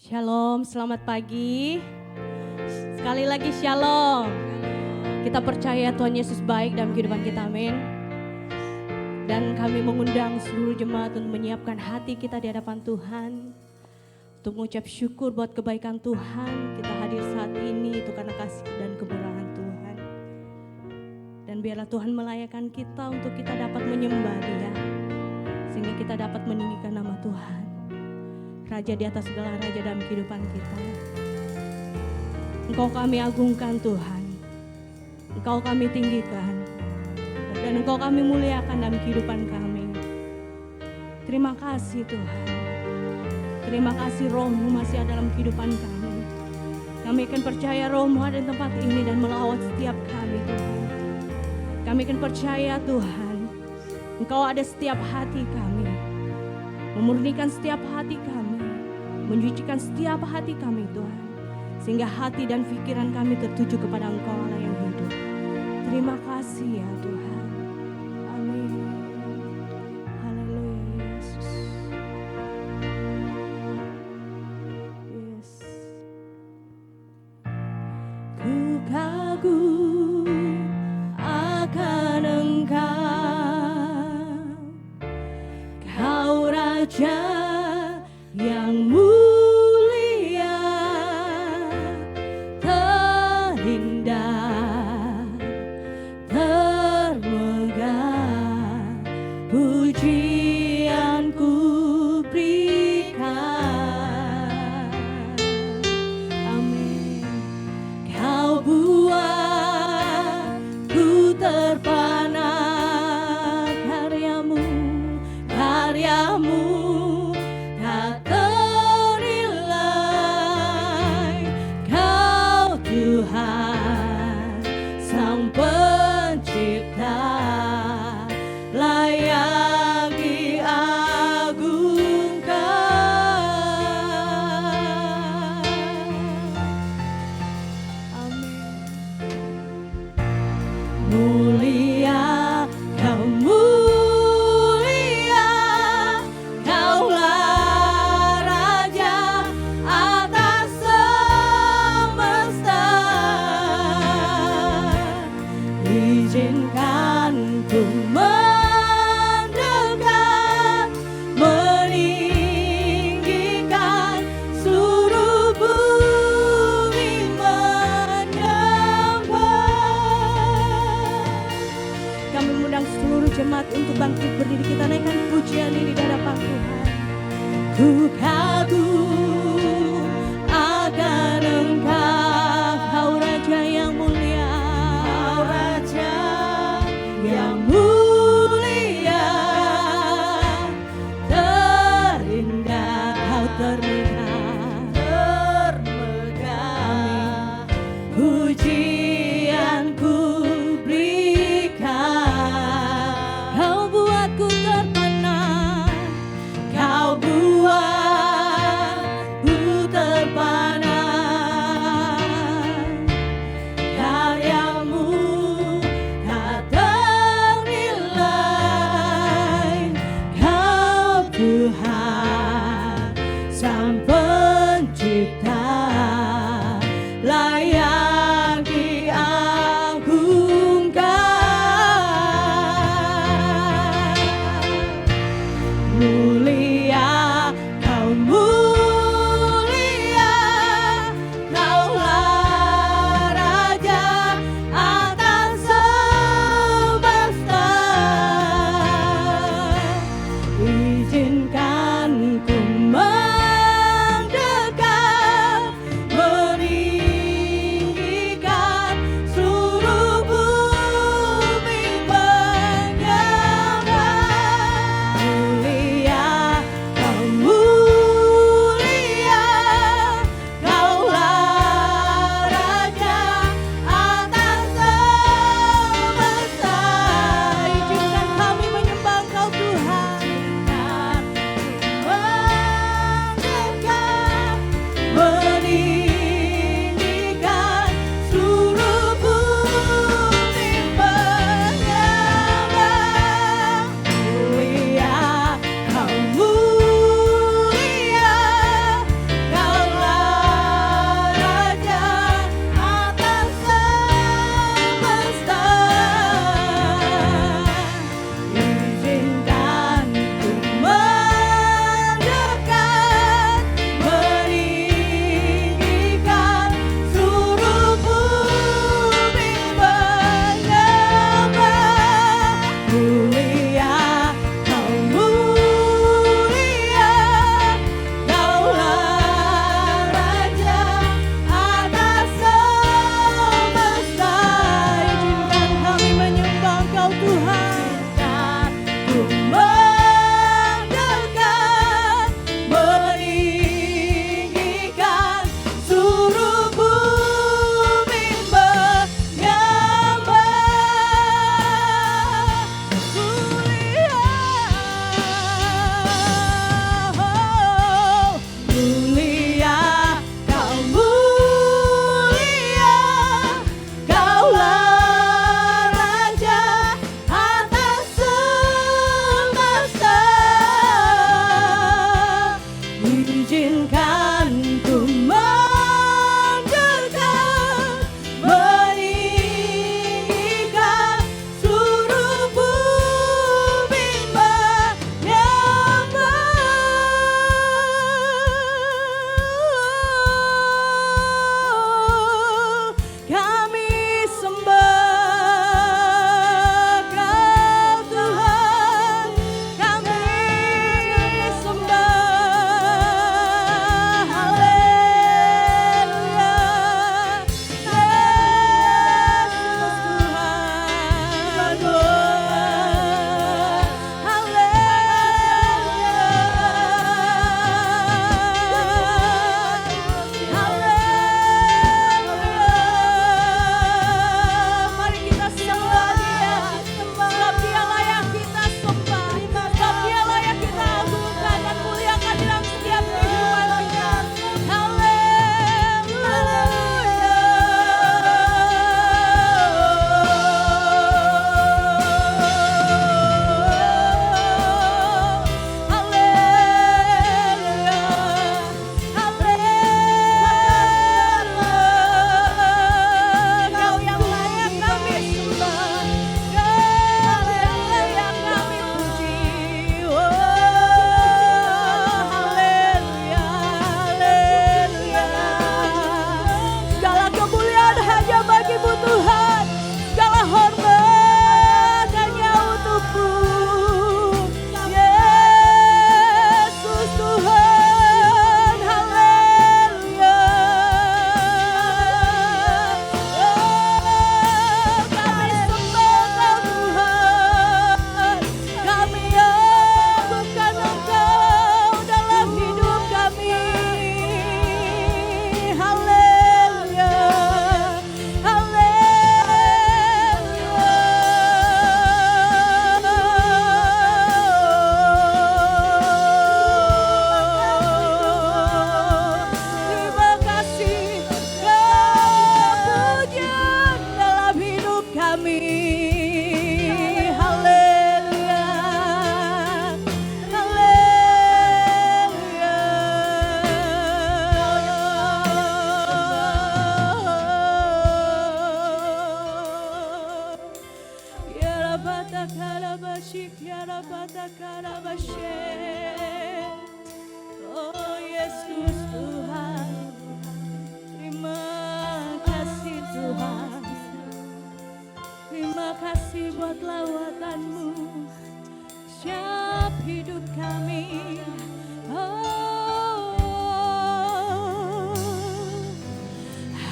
Shalom, selamat pagi. Sekali lagi shalom. Kita percaya Tuhan Yesus baik dalam kehidupan kita, amin. Dan kami mengundang seluruh jemaat untuk menyiapkan hati kita di hadapan Tuhan. Untuk mengucap syukur buat kebaikan Tuhan. Kita hadir saat ini itu karena kasih dan kemurahan Tuhan. Dan biarlah Tuhan melayakan kita untuk kita dapat menyembah Dia. Sehingga kita dapat meninggikan nama Tuhan. Raja di atas segala raja dalam kehidupan kita. Engkau kami agungkan Tuhan. Engkau kami tinggikan. Dan Engkau kami muliakan dalam kehidupan kami. Terima kasih Tuhan. Terima kasih Roh-Mu masih ada dalam kehidupan kami. Kami akan percaya Roh-Mu ada di tempat ini dan melawat setiap kami Tuhan. Kami akan percaya Tuhan. Engkau ada setiap hati kami. Memurnikan setiap hati kami, menyucikan setiap hati kami Tuhan, sehingga hati dan pikiran kami tertuju kepada Engkau Allah yang hidup. Terima kasih ya Tuhan. Amin. Haleluya Yesus. Yes. Ku kagum akan Engkau, Kau Raja yang mulia, terindah, termegah, pujianku berikan. Amin. Kau buat ku terpana karyamu tak ternilai. Kau Tuhan Sang Pencipta, layak diagungkan. Amin. Mulia Kau mulia, Kaulah Raja atas semesta. Izinkan ku mendekat, meninggikan seluruh bumi menyembah. Oh Yesus Tuhan, terima kasih Tuhan. Terima kasih buat lawatan-Mu setiap hidup kami.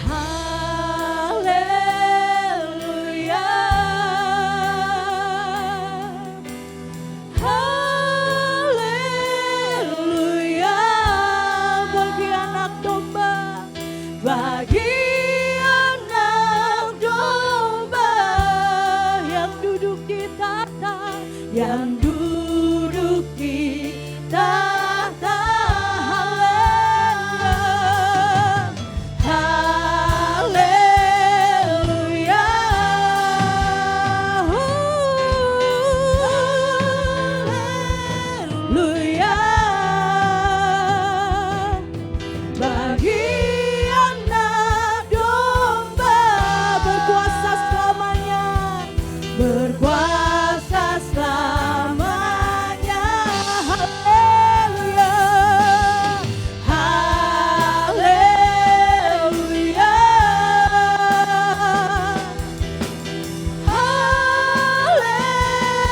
Haleluya, haleluya, bagi anak domba, bagi anak domba yang duduk di tahta, yang duduk di tahta. Haleluya, haleluya, bagi anak domba berkuasa selamanya, berkuasa selamanya. Haleluya, haleluya,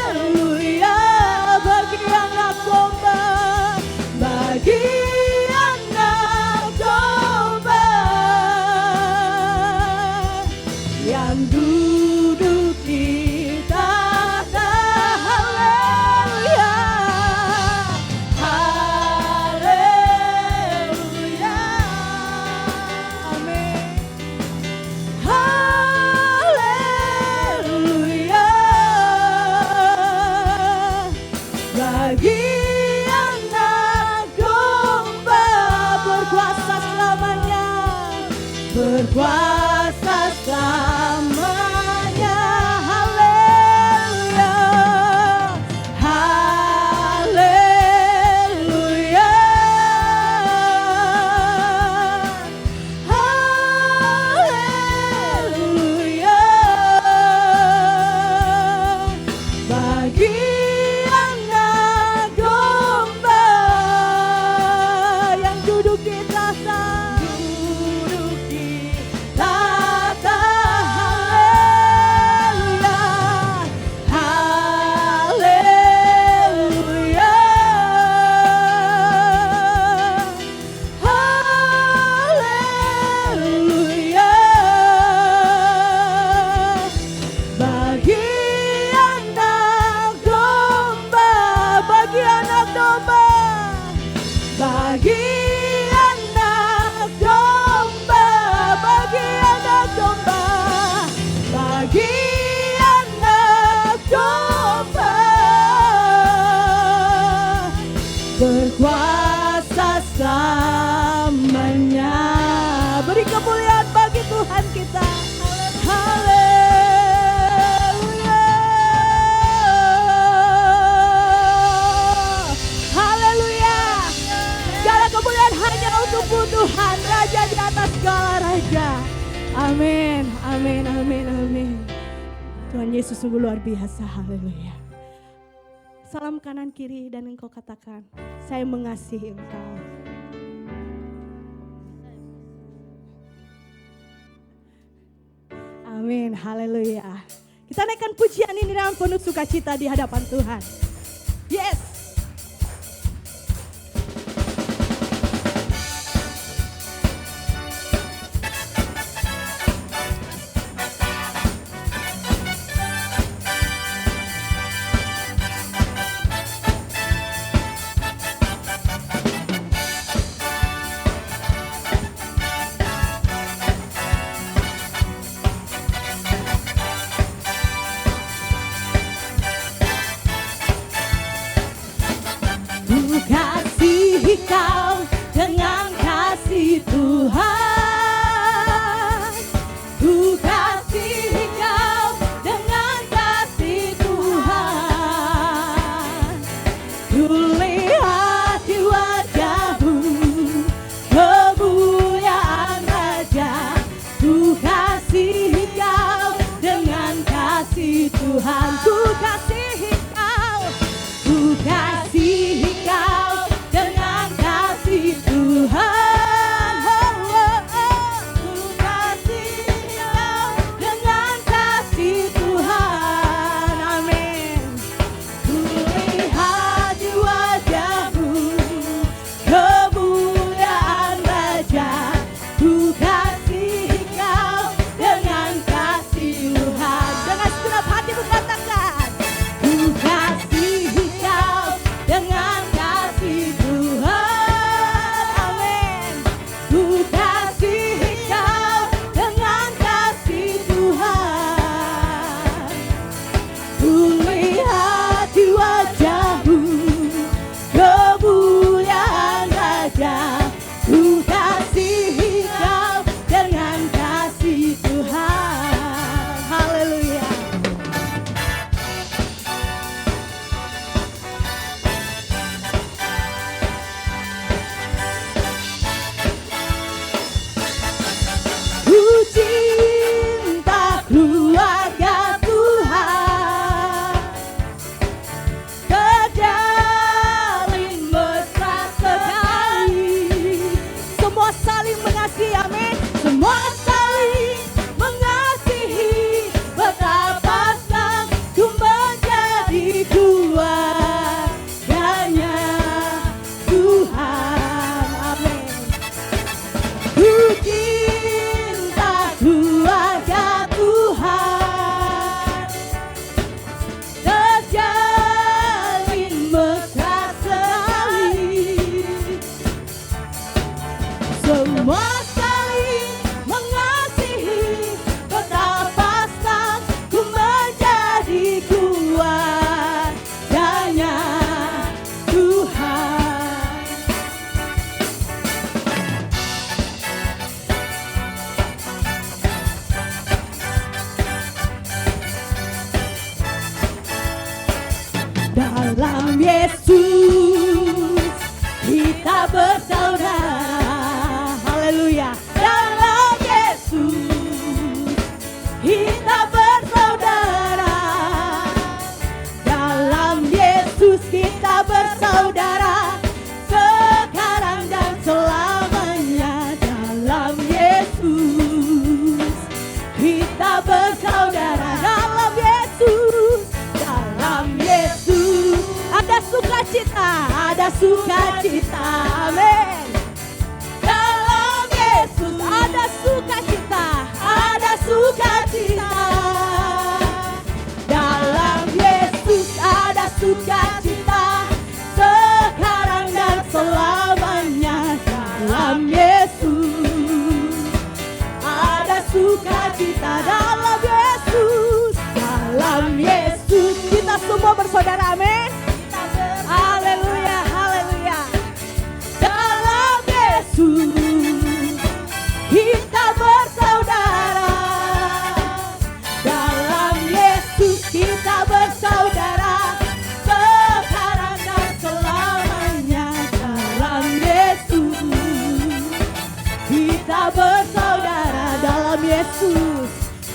haleluya, bagi anak domba, bagi anak domba yang duduk di tahta. Haleluya, haleluya, amin. Haleluya, bagi anak domba berkuasa selamanya, berkuasa selamanya. Haleluya, haleluya, haleluya, bagi anak domba yang duduk di tahta, duduk di tahta. Haleluya, haleluya, haleluya, bagi anak domba, bagi anak domba, bagi anak domba, bagi anak domba, bagi anak domba, berkuasa selamanya. Beri kemuliaan bagi Tuhan kita. Haleluya, haleluya, segala kemuliaan hanya untukmu Tuhan, Raja di atas segala raja. Amin, amin, amin, amin. Tuhan Yesus sungguh luar biasa. Haleluya. Salam kanan kiri dan engkau katakan, saya mengasihi engkau. Amin, haleluya. Kita naikkan pujian ini dengan penuh sukacita di hadapan Tuhan. Yes. Yesus kita bersaudara. Haleluya. Dalam Yesus kita bersaudara. Dalam Yesus kita bersaudara. Sekarang dan selamanya. Dalam Yesus kita bersaudara. Dalam Yesus. Dalam Yesus ada sukacita. Ada sukacita. Amin. Dalam Yesus ada sukacita. Ada sukacita. Dalam Yesus ada sukacita. Sekarang dan selamanya. Dalam Yesus ada sukacita. Dalam Yesus. Dalam Yesus kita semua bersaudara. Amin. Haleluya, haleluya. Dalam Yesus kita bersaudara. Dalam Yesus kita bersaudara. Sekarang dan selamanya. Dalam Yesus kita bersaudara. Dalam Yesus.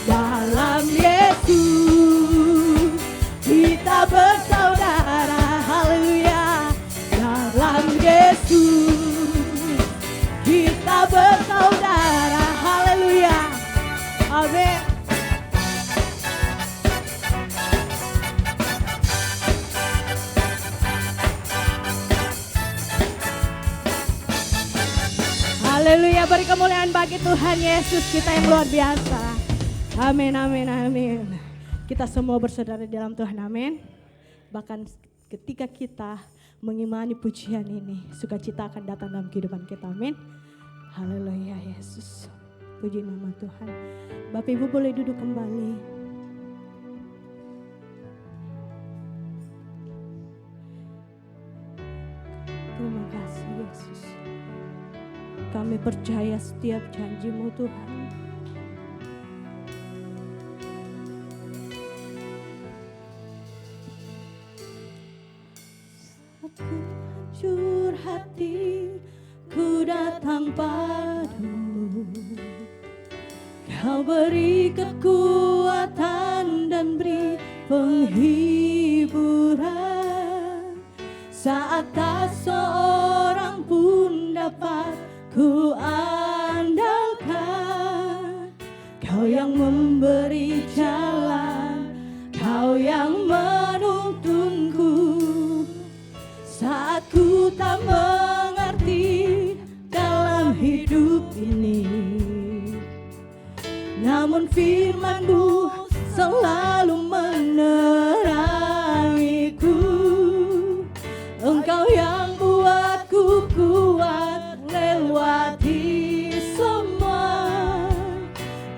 Dalam Yesus kita bersaudara. Haleluya. Dalam Yesus kita bersaudara. Haleluya. Amin. Haleluya. Beri kemuliaan bagi Tuhan Yesus kita yang luar biasa. Amin, amin, amin. Kita semua bersaudara di dalam Tuhan. Amin. Bahkan ketika kita mengimani pujian ini, sukacita akan datang dalam kehidupan kita. Amin. Haleluya Yesus. Puji nama Tuhan. Bapak Ibu boleh duduk kembali. Terima kasih Yesus. Kami percaya setiap janji-Mu Tuhan. Hancur hati ku datang padamu. Kau beri kekuatan dan beri penghiburan. Saat tak seorang pun dapat ku andalkan. Kau yang memberi jalan, Kau yang menuntunku. Saat ku tak mengerti dalam hidup ini, namun firman-Mu selalu menerangiku. Engkau yang buatku kuat lewati semua.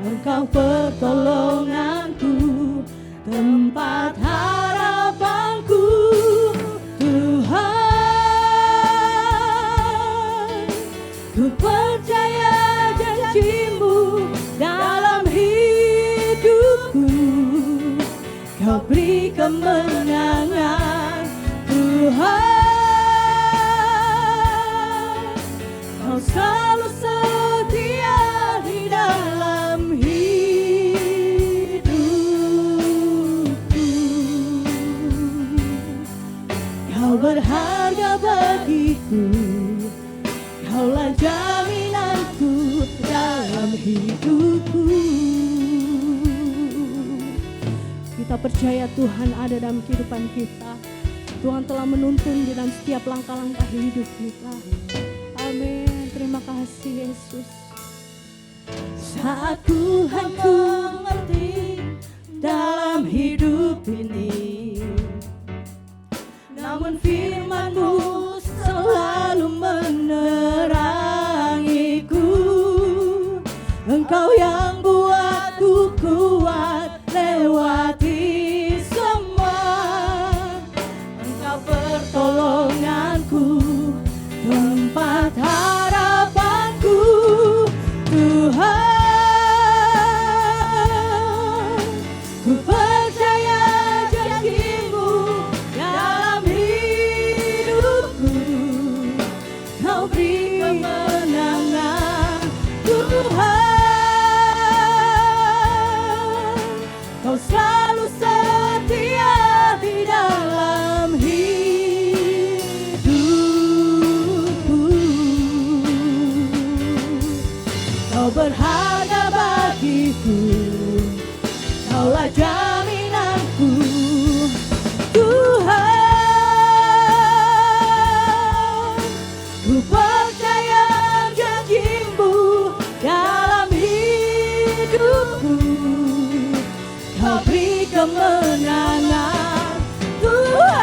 Engkau pertolonganku, tempat harapanku. Ku percaya janji-Mu dalam hidupku. Kau beri kemenangan Tuhan. Kau selalu setia di dalam hidupku. Kau berharga bagiku. Kaulah jaminanku dalam hidupku. Kita percaya Tuhan ada dalam kehidupan kita. Tuhan telah menuntun di dalam setiap langkah-langkah hidup kita. Amin. Terima kasih Yesus. Saat Tuhan ku mengerti dalam hidup ini, namun firman-Mu selalu menerangiku. Engkau yang buatku kuat lewati semua. Engkau pertolonganku, tempat harapanku. Tuhan, ku percaya janji-Mu dalam hidup. Tuhan, Kau selalu setia di dalam hidupku. Kau berharga bagiku, Kaulah jaminanku, Tuhan. Ku percaya janji-Mu dalam hidupku. Kau beri kemenangan, Tuhan.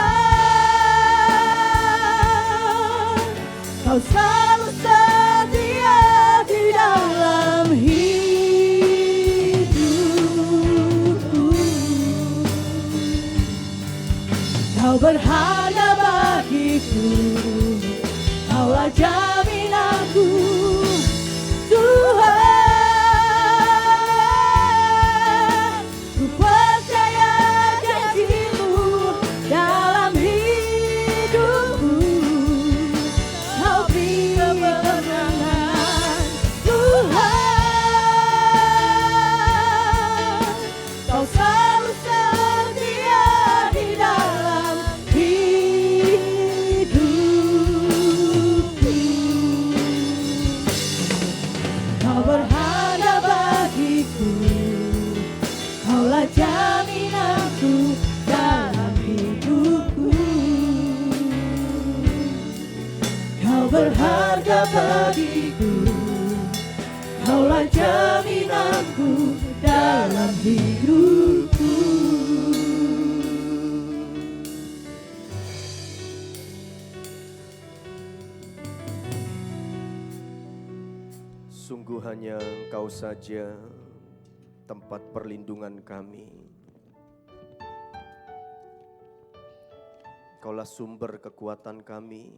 Kau selalu setia di dalam hidupku. Kau berharga bagiku, Kaulah jaminanku, Tuhan. Ku percaya janji-Mu dalam hidupku. Kau beri kemenangan, Tuhan. Kau selalu setia di dalam hidupku. Kau berharga bagiku, Kaulah jaminanku dalam hidupku. Kau berharga bagiku, Kaulah jaminanku dalam hidupku. Sungguh hanya Engkau saja tempat perlindungan kami. Kaulah sumber kekuatan kami.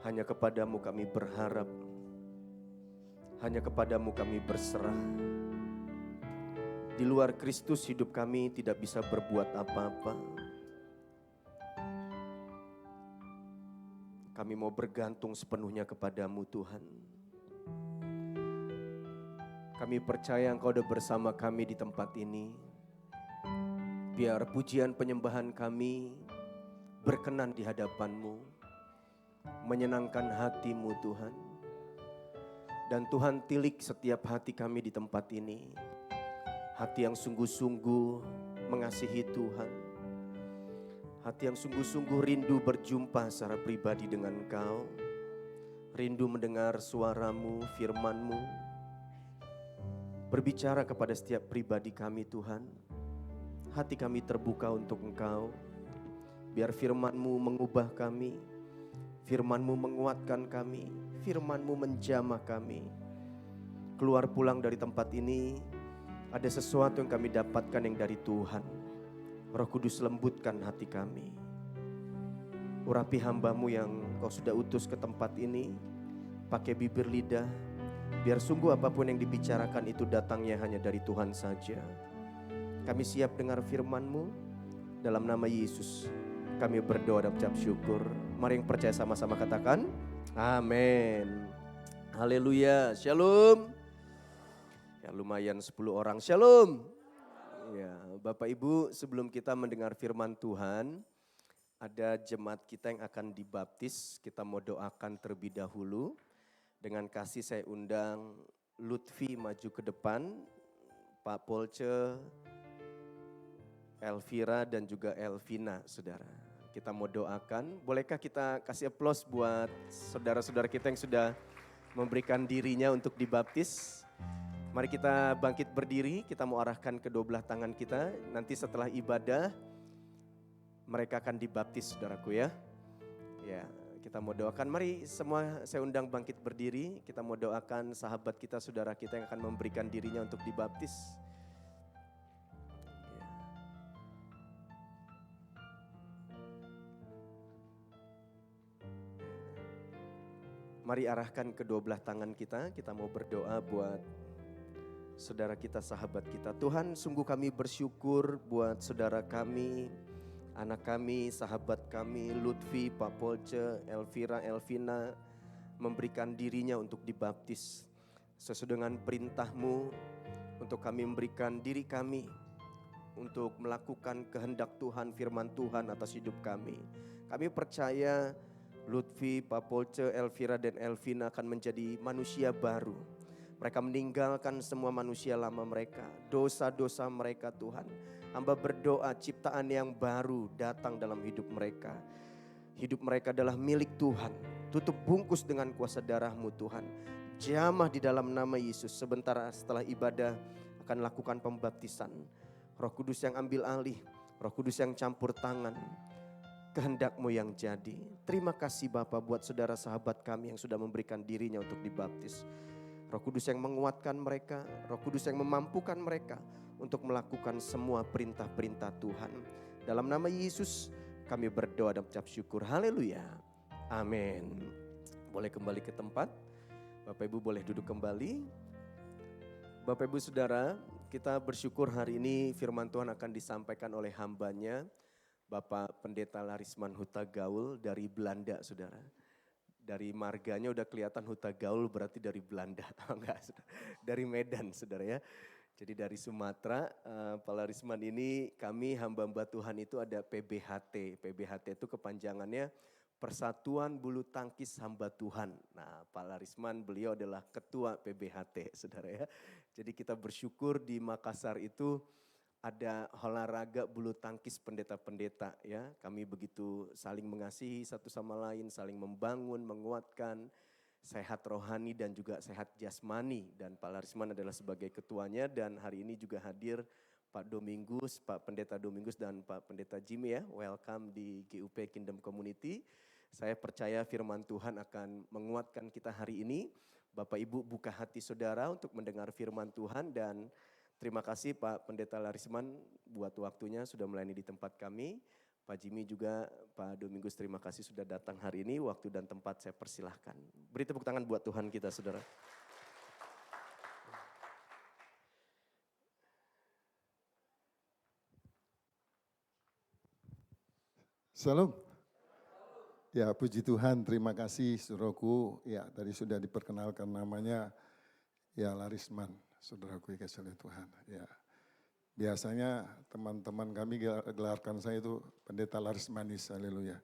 Hanya kepadamu kami berharap. Hanya kepadamu kami berserah. Di luar Kristus hidup kami tidak bisa berbuat apa-apa. Kami mau bergantung sepenuhnya kepadamu Tuhan. Kami percaya Engkau ada bersama kami di tempat ini. Biar pujian penyembahan kami berkenan di hadapan-Mu, menyenangkan hati-Mu Tuhan. Dan Tuhan tilik setiap hati kami di tempat ini. Hati yang sungguh-sungguh mengasihi Tuhan. Hati yang sungguh-sungguh rindu berjumpa secara pribadi dengan Engkau. Rindu mendengar suara-Mu, firman-Mu. Berbicara kepada setiap pribadi kami Tuhan. Hati kami terbuka untuk Engkau. Biar firman-Mu mengubah kami. Firman-Mu menguatkan kami. Firman-Mu menjamah kami. Keluar pulang dari tempat ini, ada sesuatu yang kami dapatkan yang dari Tuhan. Roh Kudus lembutkan hati kami. Urapi hamba-Mu yang Kau sudah utus ke tempat ini. Pakai bibir lidah. Biar sungguh apapun yang dibicarakan itu datangnya hanya dari Tuhan saja. Kami siap dengar firman-Mu. Dalam nama Yesus kami berdoa dan ucap syukur. Mari yang percaya sama-sama katakan amin. Haleluya. Shalom. Ya lumayan 10 orang. Shalom. Ya, Bapak Ibu, sebelum kita mendengar firman Tuhan, ada jemaat kita yang akan dibaptis. Kita mau doakan terlebih dahulu. Dengan kasih saya undang Lutfi maju ke depan, Pak Polce, Elvira dan juga Elvina, saudara. Kita mau doakan. Bolehkah kita kasih aplaus buat saudara-saudara kita yang sudah memberikan dirinya untuk dibaptis? Mari kita bangkit berdiri, kita mau arahkan kedua belah tangan kita. Nanti setelah ibadah, mereka akan dibaptis saudaraku ya. Ya, kita mau doakan. Mari semua saya undang bangkit berdiri. Kita mau doakan sahabat kita, saudara kita yang akan memberikan dirinya untuk dibaptis. Ya. Mari arahkan kedua belah tangan kita mau berdoa buat saudara kita, sahabat kita. Tuhan, sungguh kami bersyukur buat saudara kami, anak kami, sahabat kami, Lutfi, Pak Polce, Elvira, Elvina, memberikan dirinya untuk dibaptis. Sesuai dengan perintah-Mu, untuk kami memberikan diri kami untuk melakukan kehendak Tuhan, firman Tuhan atas hidup kami. Kami percaya Lutfi, Pak Polce, Elvira dan Elvina akan menjadi manusia baru. Mereka meninggalkan semua manusia lama mereka, dosa-dosa mereka Tuhan. Hamba berdoa ciptaan yang baru datang dalam hidup mereka. Hidup mereka adalah milik Tuhan. Tutup bungkus dengan kuasa darah-Mu Tuhan. Jamah di dalam nama Yesus. Sebentar setelah ibadah akan lakukan pembaptisan. Roh Kudus yang ambil alih, Roh Kudus yang campur tangan. Kehendak-Mu yang jadi. Terima kasih Bapa buat saudara sahabat kami yang sudah memberikan dirinya untuk dibaptis. Roh Kudus yang menguatkan mereka, Roh Kudus yang memampukan mereka untuk melakukan semua perintah-perintah Tuhan. Dalam nama Yesus kami berdoa dan ucap syukur. Haleluya. Amin. Boleh kembali ke tempat. Bapak Ibu boleh duduk kembali. Bapak Ibu Saudara, kita bersyukur hari ini firman Tuhan akan disampaikan oleh hambanya, Bapak Pendeta Larisman Huta Gaul dari Belanda, Saudara. Dari marganya udah kelihatan Huta Gaul berarti dari Belanda, enggak, dari Medan, Saudara ya. Jadi dari Sumatera, Pak Larisman ini kami hamba-hamba Tuhan itu ada PBHT. PBHT itu kepanjangannya Persatuan Bulu Tangkis Hamba Tuhan. Nah, Pak Larisman beliau adalah ketua PBHT, Saudara ya. Jadi kita bersyukur di Makassar itu ada olahraga bulu tangkis pendeta-pendeta ya. Kami begitu saling mengasihi satu sama lain, saling membangun, menguatkan, sehat rohani dan juga sehat jasmani. Dan Pak Larisman adalah sebagai ketuanya dan hari ini juga hadir Pak Domingus, Pak Pendeta Domingus dan Pak Pendeta Jimmy ya. Welcome di GUP Kingdom Community. Saya percaya firman Tuhan akan menguatkan kita hari ini. Bapak Ibu buka hati saudara untuk mendengar firman Tuhan dan terima kasih Pak Pendeta Larisman buat waktunya sudah melayani di tempat kami. Pak Jimmy juga, Pak Domingus terima kasih sudah datang hari ini. Waktu dan tempat saya persilahkan. Beri tepuk tangan buat Tuhan kita saudara. Salam. Ya puji Tuhan, terima kasih saudaraku. Ya tadi sudah diperkenalkan namanya ya Larisman, saudaraku yang kasih oleh Tuhan. Ya biasanya teman-teman kami gelarkan saya itu Pendeta Laris Manis, haleluya.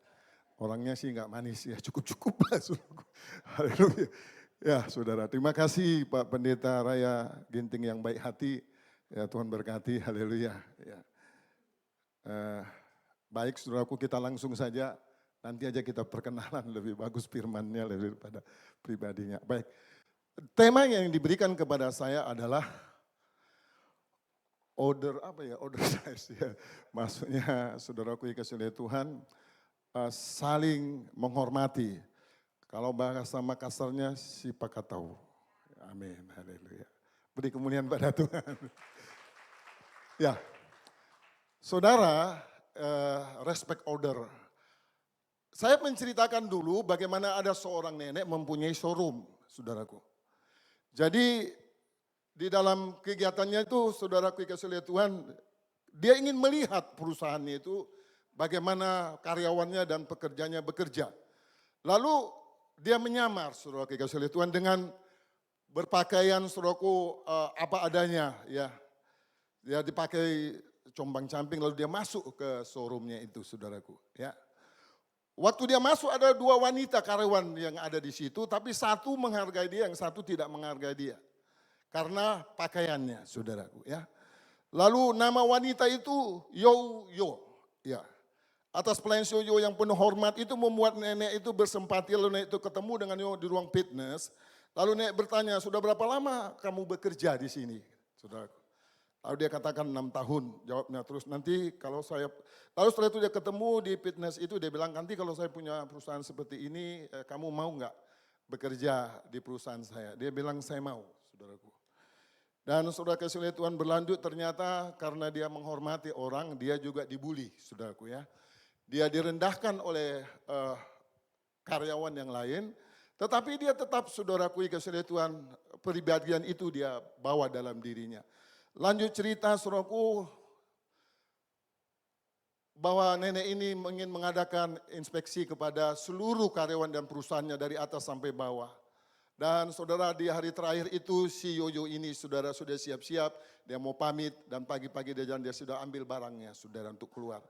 Orangnya sih nggak manis ya, cukup-cukup lah saudaraku. Haleluya. Ya saudara, terima kasih Pak Pendeta Raya Ginting yang baik hati. Ya Tuhan berkati, haleluya. Ya. Baik saudaraku, kita langsung saja. Nanti aja kita perkenalan lebih bagus firman-Nya daripada pribadinya. Baik, tema yang diberikan kepada saya adalah order size ya. Maksudnya saudaraku yang kasih oleh Tuhan, saling menghormati. Kalau bahasa Makassarnya si pakatau. Amin, haleluya. Beri kemuliaan pada Tuhan. Ya, saudara, respect order. Saya menceritakan dulu bagaimana ada seorang nenek mempunyai showroom, saudaraku. Jadi di dalam kegiatannya itu, saudaraku kasih oleh Tuhan, dia ingin melihat perusahaannya itu bagaimana karyawannya dan pekerjanya bekerja. Lalu dia menyamar, saudaraku kasih oleh Tuhan, dengan berpakaian saudaraku apa adanya, ya. Dia dipakai combang-camping lalu dia masuk ke showroomnya itu, saudaraku, ya. Waktu dia masuk ada dua wanita karyawan yang ada di situ, tapi satu menghargai dia, yang satu tidak menghargai dia. Karena pakaiannya, saudaraku ya. Lalu nama wanita itu Yo, ya. Atas pelayan Yo yang penuh hormat itu membuat nenek itu bersempati, lalu nenek itu ketemu dengan Yo di ruang fitness. Lalu nenek bertanya, sudah berapa lama kamu bekerja di sini, saudaraku? Lalu dia katakan 6 tahun, jawabnya terus nanti kalau saya, lalu setelah itu dia ketemu di fitness itu dia bilang nanti kalau saya punya perusahaan seperti ini, kamu mau nggak bekerja di perusahaan saya? Dia bilang saya mau, saudaraku. Dan saudara kasih oleh Tuhan berlanjut ternyata karena dia menghormati orang, dia juga dibully, saudaraku ya. Dia direndahkan oleh karyawan yang lain, tetapi dia tetap saudaraku kasih oleh Tuhan, pribadian itu dia bawa dalam dirinya. Lanjut cerita saudaraku, bahwa nenek ini ingin mengadakan inspeksi kepada seluruh karyawan dan perusahaannya dari atas sampai bawah. Dan saudara, di hari terakhir itu si Yoyo ini saudara sudah siap-siap, dia mau pamit dan pagi-pagi dia sudah ambil barangnya saudara untuk keluar.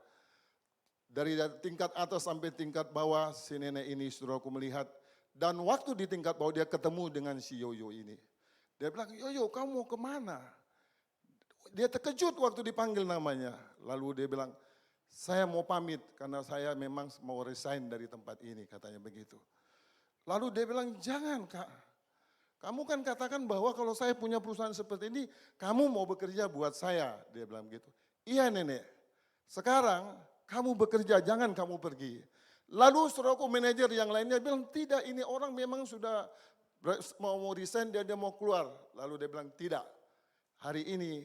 Dari tingkat atas sampai tingkat bawah si nenek ini saudaraku melihat, dan waktu di tingkat bawah dia ketemu dengan si Yoyo ini. Dia bilang, Yoyo kamu mau kemana? Dia terkejut waktu dipanggil namanya. Lalu dia bilang, saya mau pamit karena saya memang mau resign dari tempat ini, katanya begitu. Lalu dia bilang, jangan Kak. Kamu kan katakan bahwa kalau saya punya perusahaan seperti ini, kamu mau bekerja buat saya. Dia bilang begitu. Iya nenek, sekarang kamu bekerja, jangan kamu pergi. Lalu saudaraku manajer yang lainnya bilang, tidak ini orang memang sudah mau resign, dia mau keluar. Lalu dia bilang, tidak. Hari ini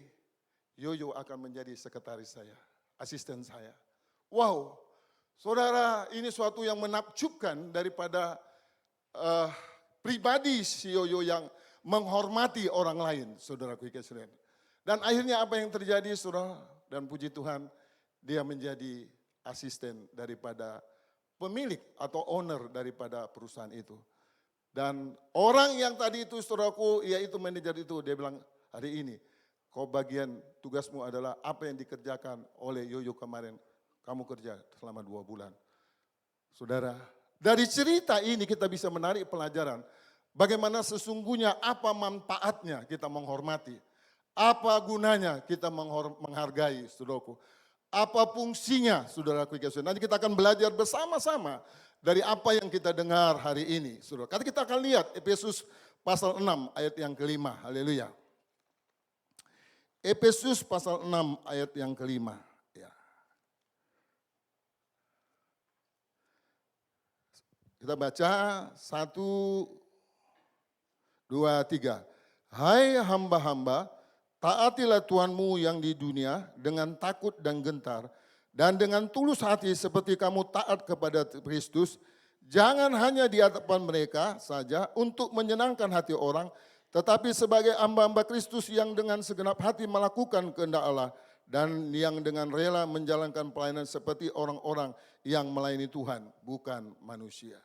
Yoyo akan menjadi sekretaris saya, asisten saya. Wow, saudara, ini suatu yang menakjubkan daripada pribadi si Yoyo yang menghormati orang lain, saudaraku sekalian. Dan akhirnya apa yang terjadi, saudara, dan puji Tuhan, dia menjadi asisten daripada pemilik atau owner daripada perusahaan itu. Dan orang yang tadi itu, saudaraku, yaitu manajer itu, dia bilang, hari ini kau bagian tugasmu adalah apa yang dikerjakan oleh Yoyo kemarin, kamu kerja selama 2 bulan. Saudara, dari cerita ini kita bisa menarik pelajaran bagaimana sesungguhnya apa manfaatnya kita menghormati, apa gunanya kita menghargai, saudaraku. Apa fungsinya, saudaraku. Nanti kita akan belajar bersama-sama dari apa yang kita dengar hari ini, saudara. Karena kita akan lihat Efesus pasal 6 ayat yang kelima, haleluya. Efesus pasal 6 ayat yang kelima. Ya. Kita baca 1, 2, 3. Hai hamba-hamba, taatilah Tuhanmu yang di dunia dengan takut dan gentar, dan dengan tulus hati seperti kamu taat kepada Kristus, jangan hanya di hadapan mereka saja untuk menyenangkan hati orang, tetapi sebagai hamba-hamba Kristus yang dengan segenap hati melakukan kehendak Allah, dan yang dengan rela menjalankan pelayanan seperti orang-orang yang melayani Tuhan, bukan manusia.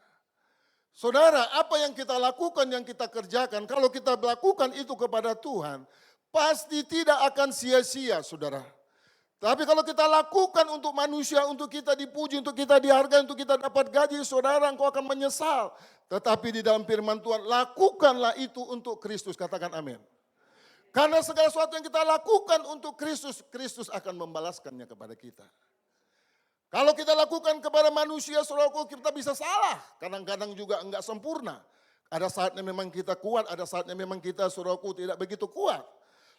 Saudara, apa yang kita lakukan, yang kita kerjakan, kalau kita melakukan itu kepada Tuhan, pasti tidak akan sia-sia, saudara. Tapi kalau kita lakukan untuk manusia, untuk kita dipuji, untuk kita dihargai, untuk kita dapat gaji, saudara, engkau akan menyesal. Tetapi di dalam firman Tuhan, lakukanlah itu untuk Kristus, katakan amin. Karena segala sesuatu yang kita lakukan untuk Kristus, Kristus akan membalaskannya kepada kita. Kalau kita lakukan kepada manusia, saudaraku, kita bisa salah. Kadang-kadang juga enggak sempurna. Ada saatnya memang kita kuat, ada saatnya memang kita, saudaraku, tidak begitu kuat.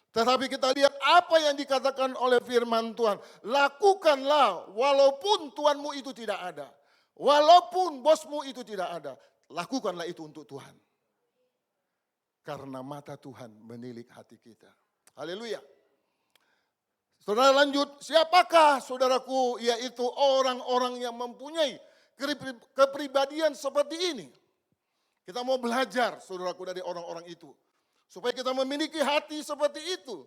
Tetapi kita lihat apa yang dikatakan oleh firman Tuhan. Lakukanlah walaupun Tuhanmu itu tidak ada. Walaupun bosmu itu tidak ada. Lakukanlah itu untuk Tuhan. Karena mata Tuhan menilik hati kita. Haleluya. Saudara lanjut, siapakah saudaraku, yaitu orang-orang yang mempunyai kepribadian seperti ini. Kita mau belajar saudaraku dari orang-orang itu. Supaya kita memiliki hati seperti itu.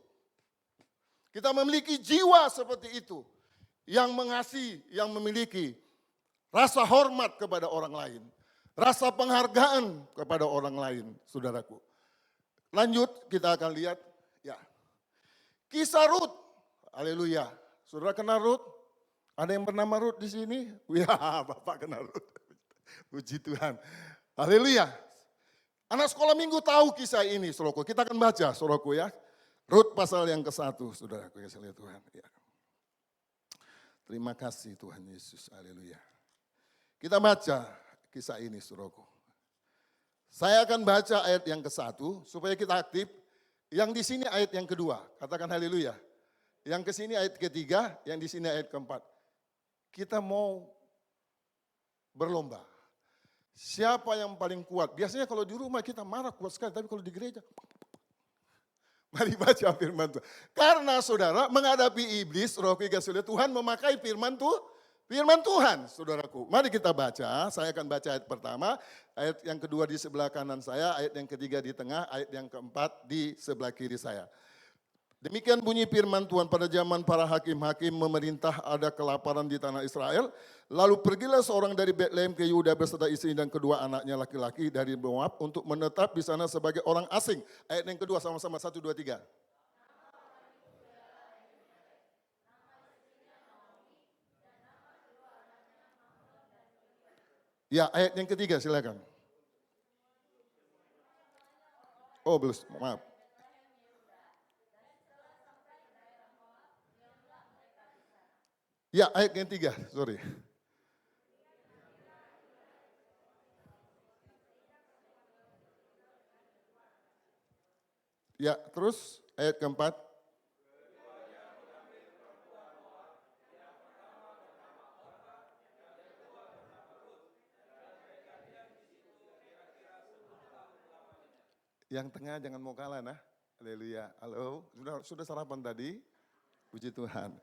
Kita memiliki jiwa seperti itu. Yang mengasihi, yang memiliki rasa hormat kepada orang lain. Rasa penghargaan kepada orang lain, saudaraku. Lanjut, kita akan lihat. Ya, kisah Rut. Haleluya. Saudara kenal Rut? Ada yang bernama Rut di sini? Ya, Bapak kenal Rut. Puji Tuhan. Haleluya. Anak sekolah minggu tahu kisah ini, saudaraku. Kita akan baca, saudaraku ya. Rut pasal yang ke-1, saudaraku ya, Tuhan. Ya. Terima kasih Tuhan Yesus, haleluya. Kita baca kisah ini, saudaraku. Saya akan baca ayat yang ke-1 supaya kita aktif. Yang di sini ayat yang kedua, katakan haleluya. Yang ke sini ayat ketiga, yang di sini ayat keempat. Kita mau berlomba. Siapa yang paling kuat? Biasanya kalau di rumah kita marah kuat sekali, tapi kalau di gereja, mari baca firman Tuhan. Karena saudara menghadapi iblis, roh kegasulian Tuhan memakai firman Tuhan, saudaraku. Mari kita baca, saya akan baca ayat pertama, ayat yang kedua di sebelah kanan saya, ayat yang ketiga di tengah, ayat yang keempat di sebelah kiri saya. Demikian bunyi firman Tuhan, pada zaman para hakim-hakim memerintah ada kelaparan di tanah Israel. Lalu pergilah seorang dari Betlehem ke Yehuda beserta istri dan kedua anaknya laki-laki dari Moab untuk menetap di sana sebagai orang asing. Ayat yang kedua sama-sama, 1, 2, 3. Ya, ayat yang ketiga silakan. Oh, belum, maaf. Ya, ayat yang ketiga, sorry. Ya, terus ayat keempat. Yang tengah jangan mau kalah, nah. Haleluya. Halo, sudah sarapan tadi? Puji Tuhan.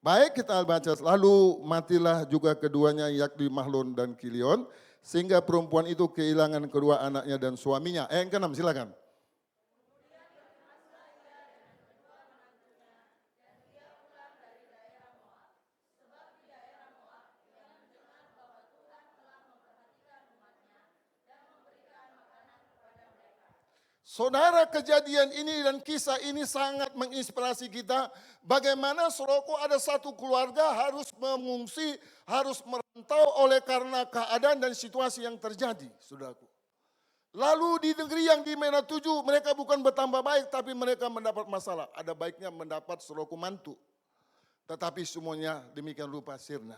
Baik, kita baca. Lalu matilah juga keduanya, yakni Mahlon dan Kilion, sehingga perempuan itu kehilangan kedua anaknya dan suaminya. Yang keenam, silakan. Saudara, kejadian ini dan kisah ini sangat menginspirasi kita. Bagaimana saudaraku ada satu keluarga harus mengungsi, harus merantau oleh karena keadaan dan situasi yang terjadi, saudaraku. Lalu di negeri yang di mana tuju, mereka bukan bertambah baik, tapi mereka mendapat masalah. Ada baiknya mendapat saudaraku mantu. Tetapi semuanya demikian rupa sirna.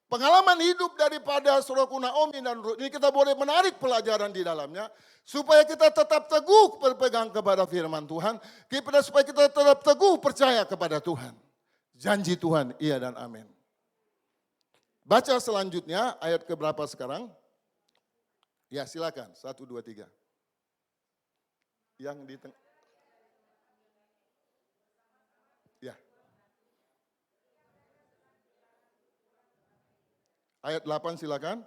Pengalaman hidup daripada saudaraku Naomi dan Ruth ini kita boleh menarik pelajaran di dalamnya. Supaya kita tetap teguh berpegang kepada firman Tuhan. Supaya kita tetap teguh percaya kepada Tuhan. Janji Tuhan, iya dan amin. Baca selanjutnya ayat keberapa sekarang? Ya silakan, 1, 2, 3. Yang di tengah. Ya. Ayat 8 silakan.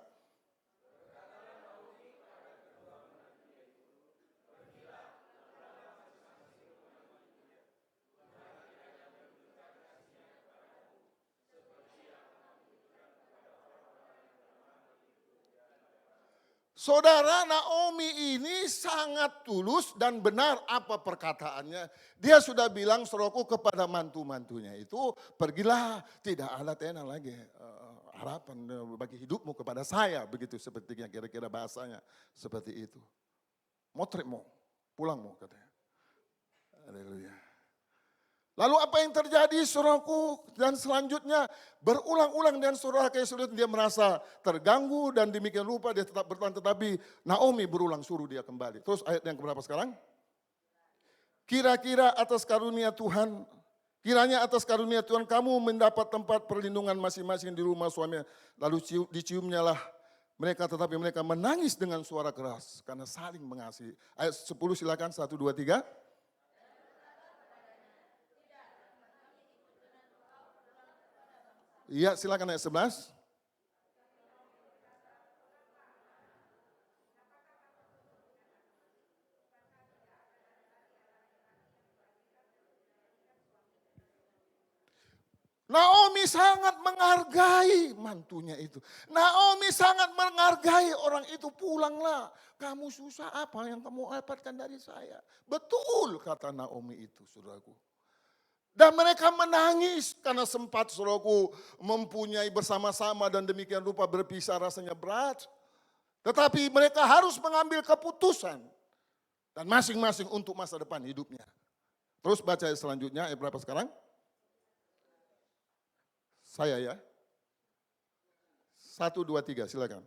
Saudara, Naomi ini sangat tulus dan benar apa perkataannya. Dia sudah bilang saudaraku kepada mantu-mantunya itu, pergilah, tidak ada tena lagi harapan bagi hidupmu kepada saya. Begitu seperti yang kira-kira bahasanya seperti itu. Motretmu, pulangmu katanya. Haleluya. Lalu apa yang terjadi saudaraku, dan selanjutnya berulang-ulang dan saudara kesulitan dia merasa terganggu dan demikian rupa dia tetap bertahan, tetapi Naomi berulang suruh dia kembali. Terus ayat yang keberapa sekarang? Kira-kira atas karunia Tuhan, kiranya atas karunia Tuhan kamu mendapat tempat perlindungan masing-masing di rumah suaminya. Lalu diciumnya lah mereka, tetapi mereka menangis dengan suara keras karena saling mengasihi. Ayat 10 silakan, 1, 2, 3. Iya, silakan ayat 11. Naomi sangat menghargai mantunya itu. Naomi sangat menghargai orang itu, pulanglah. Kamu susah apa yang kamu dapatkan dari saya? Betul kata Naomi itu, saudaraku. Dan mereka menangis karena sempat saudaraku mempunyai bersama-sama dan demikian rupa berpisah rasanya berat. Tetapi mereka harus mengambil keputusan. Dan masing-masing untuk masa depan hidupnya. Terus baca selanjutnya, ayat berapa sekarang? Saya ya. 1, 2, 3 silakan.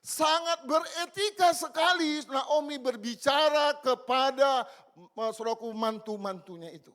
Sangat beretika sekali Naomi berbicara kepada saudaraku mantu-mantunya itu.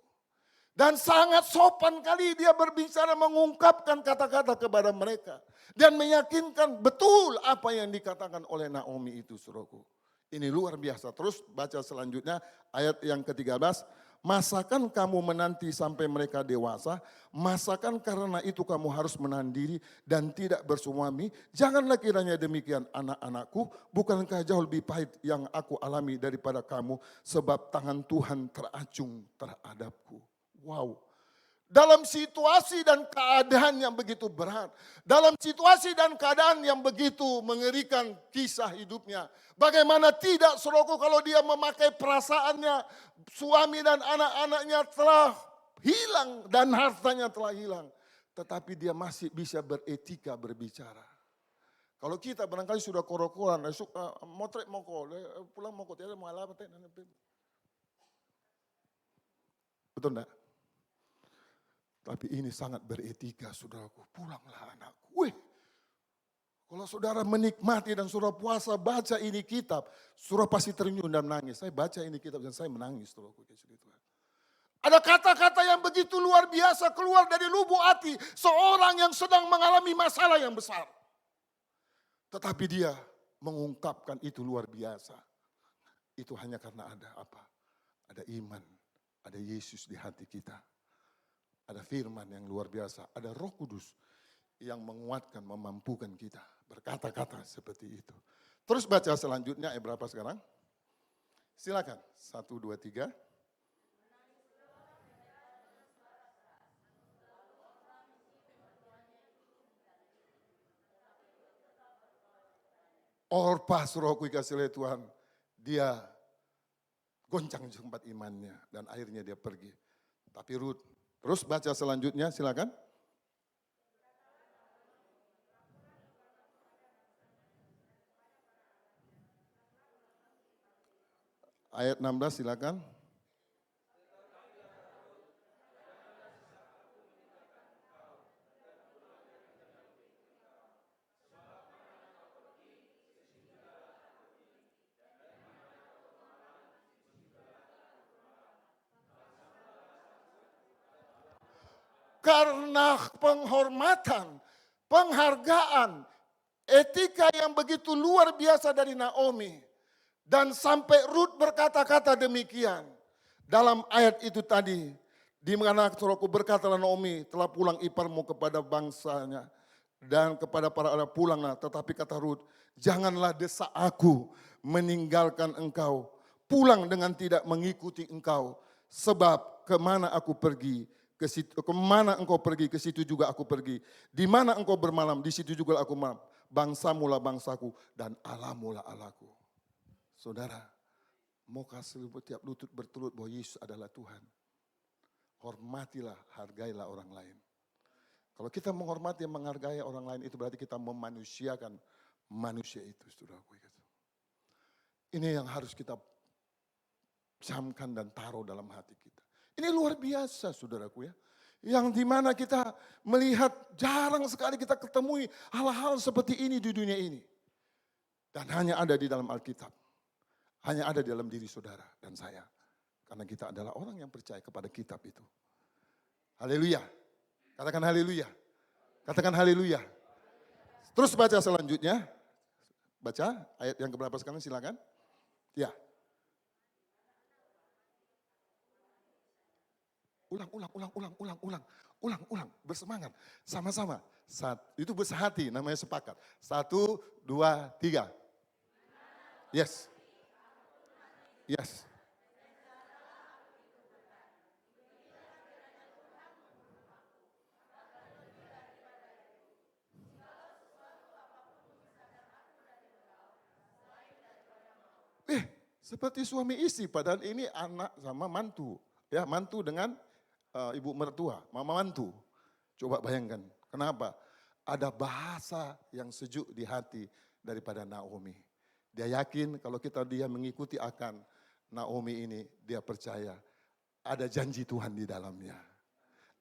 Dan sangat sopan kali dia berbicara mengungkapkan kata-kata kepada mereka. Dan meyakinkan betul apa yang dikatakan oleh Naomi itu saudaraku. Ini luar biasa. Terus baca selanjutnya ayat yang ke-13. Masakan kamu menanti sampai mereka dewasa? Masakan karena itu kamu harus menahan diri dan tidak bersuami? Janganlah kiranya demikian anak-anakku. Bukankah jauh lebih pahit yang aku alami daripada kamu? Sebab tangan Tuhan teracung terhadapku. Wow. Dalam situasi dan keadaan yang begitu berat. Dalam situasi dan keadaan yang begitu mengerikan kisah hidupnya. Bagaimana tidak, saudaraku, kalau dia memakai perasaannya, suami dan anak-anaknya telah hilang dan hartanya telah hilang. Tetapi dia masih bisa beretika berbicara. Kalau kita barangkali sudah koro-koran, motret moko, pulang moko, tiada mau ala, betul enggak? Tapi ini sangat beretika, saudaraku. Pulanglah anakku. Wih, kalau saudara menikmati dan saudara puasa baca ini kitab, saudara pasti tersenyum dan menangis. Saya baca ini kitab dan saya menangis, saudaraku. Ada kata-kata yang begitu luar biasa keluar dari lubuk hati seorang yang sedang mengalami masalah yang besar. Tetapi dia mengungkapkan itu luar biasa. Itu hanya karena ada apa? Ada iman, ada Yesus di hati kita. Ada firman yang luar biasa, ada Roh Kudus yang menguatkan, memampukan kita berkata-kata seperti itu. Terus baca selanjutnya ayat berapa sekarang? Silakan, 1, 2, 3. Orpa suruhku kasih oleh Tuhan, dia goncang sempat imannya dan akhirnya dia pergi. Tapi Rut, terus baca selanjutnya, silakan. Ayat 16 silakan. Karena penghormatan, penghargaan, etika yang begitu luar biasa dari Naomi. Dan sampai Rut berkata-kata demikian. Dalam ayat itu tadi, di mana saudaraku berkatalah Naomi telah pulang iparmu kepada bangsanya. Dan kepada para anak pulanglah, tetapi kata Rut, janganlah desak aku meninggalkan engkau. Pulang dengan tidak mengikuti engkau. Sebab kemana aku pergi, kemana engkau pergi, ke situ juga aku pergi. Di mana engkau bermalam, di situ juga aku malam. Bangsamu lah bangsaku dan Allahmu lah Allahku. Saudara, mau kasih tiap lutut bertelut bahwa Yesus adalah Tuhan. Hormatilah, hargailah orang lain. Kalau kita menghormati dan menghargai orang lain, itu berarti kita memanusiakan manusia itu, saudaraku. Ini yang harus kita camkan dan taruh dalam hati kita. Ini luar biasa, saudaraku ya. Yang dimana kita melihat jarang sekali kita ketemui hal-hal seperti ini di dunia ini. Dan hanya ada di dalam Alkitab. Hanya ada di dalam diri saudara dan saya. Karena kita adalah orang yang percaya kepada kitab itu. Haleluya. Katakan haleluya. Katakan haleluya. Terus baca selanjutnya. Baca ayat yang keberapa sekarang, silakan. Ya. Ulang. Bersemangat. Sama-sama. Itu bersehati, namanya sepakat. 1, 2, 3. Yes. Yes. Seperti suami istri, padahal ini anak sama mantu. Ya, mantu dengan ibu mertua, mama mantu. Coba bayangkan, kenapa? Ada bahasa yang sejuk di hati daripada Naomi. Dia yakin kalau dia mengikuti akan Naomi ini, dia percaya ada janji Tuhan di dalamnya.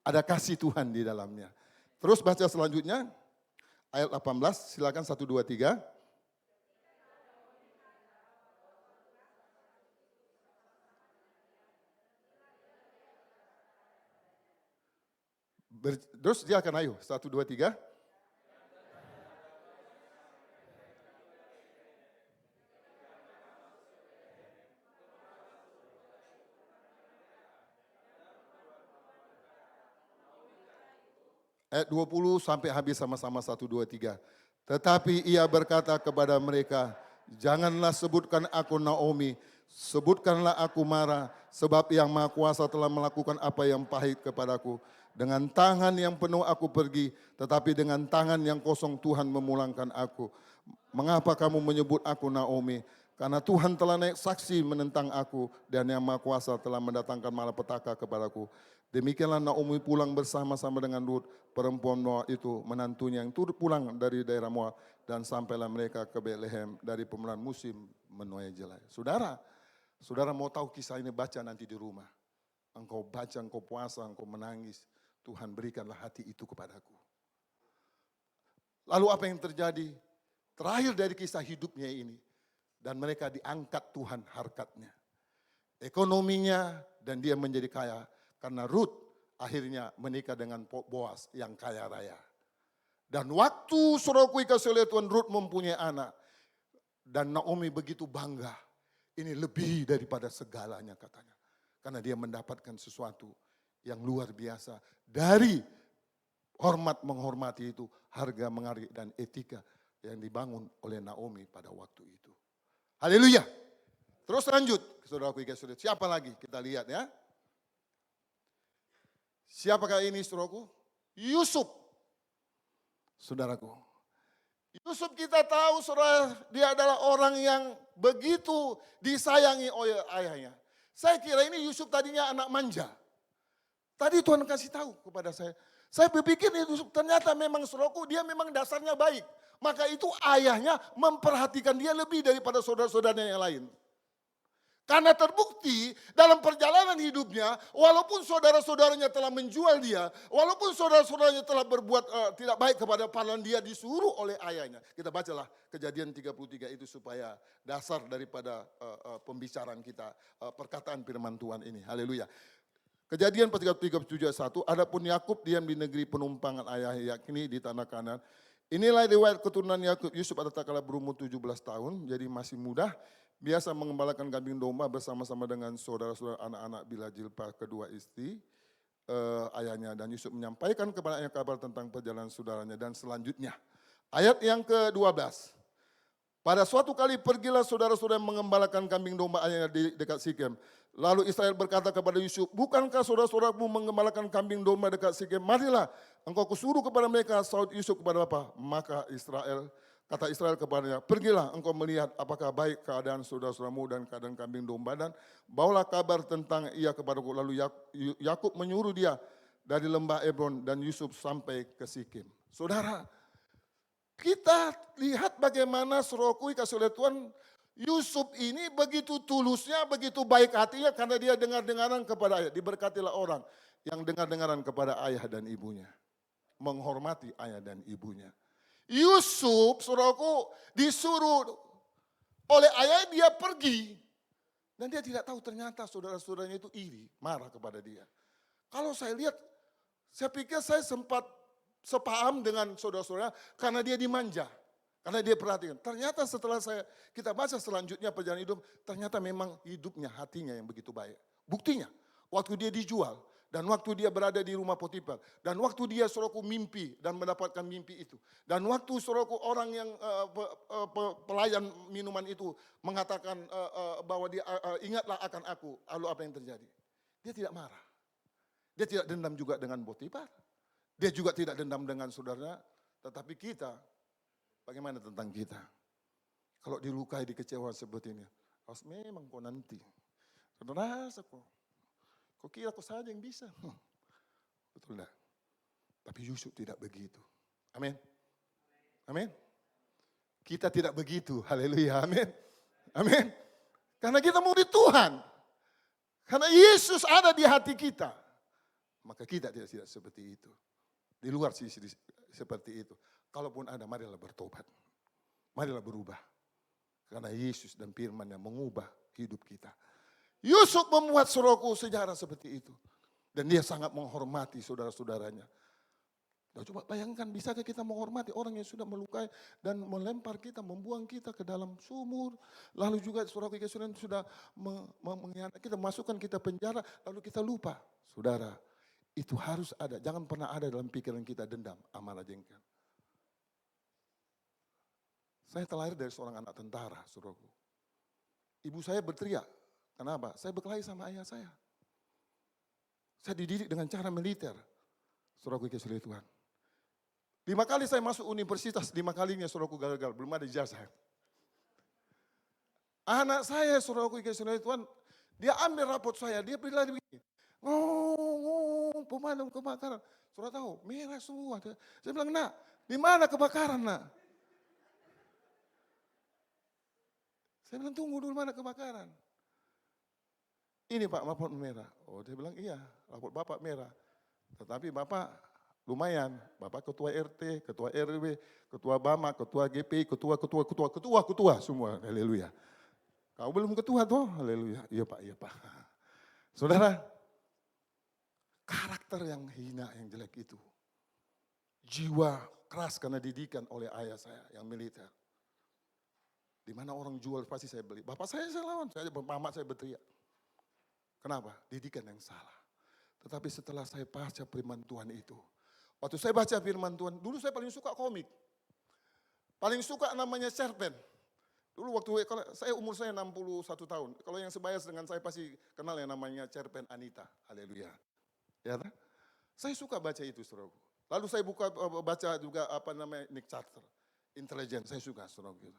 Ada kasih Tuhan di dalamnya. Terus baca selanjutnya, ayat 18, silakan 1, 2, 3. Terus dia akan ayo, 1, 2, 3. Ayat 20 sampai habis sama-sama 1, 2, 3. Tetapi ia berkata kepada mereka, janganlah sebutkan aku Naomi, sebutkanlah aku Mara, sebab yang Maha Kuasa telah melakukan apa yang pahit kepadaku. Dengan tangan yang penuh aku pergi, tetapi dengan tangan yang kosong Tuhan memulangkan aku. Mengapa kamu menyebut aku Naomi? Karena Tuhan telah naik saksi menentang aku, dan yang Maha Kuasa telah mendatangkan malapetaka kepadaku. Demikianlah Naomi pulang bersama-sama dengan Rut, perempuan Moab itu, menantunya yang turut pulang dari daerah Moab, dan sampailah mereka ke Bethlehem dari pemulihan musim menuai jelai. Saudara, saudara mau tahu kisah ini, baca nanti di rumah. Engkau baca, engkau puasa, engkau menangis. Tuhan berikanlah hati itu kepadaku. Lalu apa yang terjadi? Terakhir dari kisah hidupnya ini. Dan mereka diangkat Tuhan harkatnya. Ekonominya, dan dia menjadi kaya. Karena Rut akhirnya menikah dengan Boas yang kaya raya. Dan waktu saudaraku dikasih oleh Tuhan, Rut mempunyai anak. Dan Naomi begitu bangga. Ini lebih daripada segalanya katanya. Karena dia mendapatkan sesuatu yang luar biasa. Dari hormat menghormati itu, harga menghargai dan etika yang dibangun oleh Naomi pada waktu itu. Haleluya. Terus lanjut, saudaraku dikasih. Siapa lagi? Kita lihat ya. Siapakah ini saudaraku? Yusuf. Saudaraku. Yusuf kita tahu saudara, dia adalah orang yang begitu disayangi oleh ayahnya. Saya kira ini Yusuf tadinya anak manja. Tadi Tuhan kasih tahu kepada saya. Saya berpikir Yusuf ternyata memang saudaraku, dia memang dasarnya baik. Maka itu ayahnya memperhatikan dia lebih daripada saudara-saudaranya yang lain. Karena terbukti dalam perjalanan hidupnya, walaupun saudara-saudaranya telah menjual dia, walaupun saudara-saudaranya telah berbuat tidak baik kepada pahlawan, dia disuruh oleh ayahnya. Kita bacalah Kejadian 33 itu supaya dasar daripada pembicaraan kita, perkataan firman Tuhan ini. Haleluya. Kejadian 33:1, adapun Yakub diam di negeri penumpangan ayah, yakni di tanah Kanaan. Inilah riwayat keturunan Yakub. Yusuf pada tatkala berumur 17 tahun, jadi masih muda. Biasa mengembalakan kambing domba bersama-sama dengan saudara-saudara anak-anak bila Jilpah kedua istri ayahnya. Dan Yusuf menyampaikan kepada ayahnya kabar tentang perjalanan saudaranya. Dan selanjutnya, ayat yang ke-12. Pada suatu kali pergilah saudara-saudara mengembalakan kambing domba ayahnya di dekat Sikem. Lalu Israel berkata kepada Yusuf, bukankah saudara-saudaramu mengembalakan kambing domba dekat Sikem? Marilah, engkau kusuruh kepada mereka. Saud Yusuf kepada apa? Maka kata Israel kepadanya, pergilah engkau melihat apakah baik keadaan saudara-saudaramu dan keadaan kambing domba, dan bawalah kabar tentang ia kepadaku. Lalu Yakub menyuruh dia dari lembah Hebron, dan Yusuf sampai ke Sikem. Saudara, kita lihat bagaimana saudaraku dikasih oleh Tuhan, Yusuf ini begitu tulusnya, begitu baik hatinya karena dia dengar-dengaran kepada ayah. Diberkatilah orang yang dengar-dengaran kepada ayah dan ibunya. Menghormati ayah dan ibunya. Yusuf, saudaraku, disuruh oleh ayah, dia pergi. Dan dia tidak tahu ternyata saudara-saudaranya itu iri, marah kepada dia. Kalau saya lihat, saya pikir saya sempat sepaham dengan saudara-saudara karena dia dimanja. Karena dia perhatikan. Ternyata setelah kita baca selanjutnya perjalanan hidup, ternyata memang hidupnya, hatinya yang begitu baik. Buktinya, waktu dia dijual, dan waktu dia berada di rumah Potifar, dan waktu dia saudaraku mimpi dan mendapatkan mimpi itu, dan waktu saudaraku orang yang pelayan minuman itu mengatakan bahwa dia ingatlah akan aku, lalu apa yang terjadi? Dia tidak marah. Dia tidak dendam juga dengan Potifar. Dia juga tidak dendam dengan saudaranya, tetapi kita, bagaimana tentang kita? Kalau dilukai, dikecewakan seperti ini, harus memang kau nanti. Saudara, kau kira kau saja yang bisa. Betul dah. Tapi Yusuf tidak begitu. Amin. Amin. Kita tidak begitu. Haleluya. Amin. Amin. Karena kita murid Tuhan. Karena Yesus ada di hati kita. Maka kita tidak seperti itu. Di luar sisi seperti itu. Kalaupun ada, marilah bertobat. Marilah berubah. Karena Yesus dan firman yang mengubah hidup kita. Yusuf membuat saudaraku sejarah seperti itu. Dan dia sangat menghormati saudara-saudaranya. Nah, coba bayangkan, bisakah kita menghormati orang yang sudah melukai dan melempar kita, membuang kita ke dalam sumur. Lalu juga saudara kita sudah mengkhianati kita, masukkan kita penjara, lalu kita lupa. Saudara, Itu harus ada, jangan pernah ada dalam pikiran kita dendam, amarah, jengkel. Saya terlahir dari seorang anak tentara, saudaraku. Ibu saya berteriak, kenapa? Saya berkelahi sama ayah saya. Saya dididik dengan cara militer, saudaraku kasih Tuhan. 5 kali saya masuk universitas, 5 kalinya saudaraku gagal, belum ada ijazah. Anak saya, saudaraku kasih Tuhan, dia ambil rapot saya, dia berlari begini. Ngomong, pemadam kebakaran. Saudara tahu, merah semua. Saya bilang, nak, di mana kebakaran, nak? Saya bilang, tunggu dulu, mana kebakaran? Ini Pak, rapot merah. Oh, dia bilang, iya, rapot Bapak merah. Tetapi Bapak lumayan, Bapak ketua RT, ketua RW, ketua BAMA, ketua GPI, ketua semua. Haleluya. Kau belum ketua toh? Haleluya. Iya Pak, iya Pak. Saudara, karakter yang hina, yang jelek itu. Jiwa keras karena didikan oleh ayah saya yang militer. Di mana orang jual pasti saya beli. Bapak saya lawan, mama saya berteriak. Kenapa? Didikan yang salah. Tetapi setelah saya baca firman Tuhan itu. Waktu saya baca firman Tuhan, dulu saya paling suka komik. Paling suka namanya cerpen. Dulu waktu saya umur saya 61 tahun. Kalau yang sebaya dengan saya pasti kenal yang namanya cerpen Anita. Haleluya. Ya, saya suka baca itu, saudaraku. Lalu saya baca juga apa namanya Nick Carter. Intelijen, saya suka, saudaraku.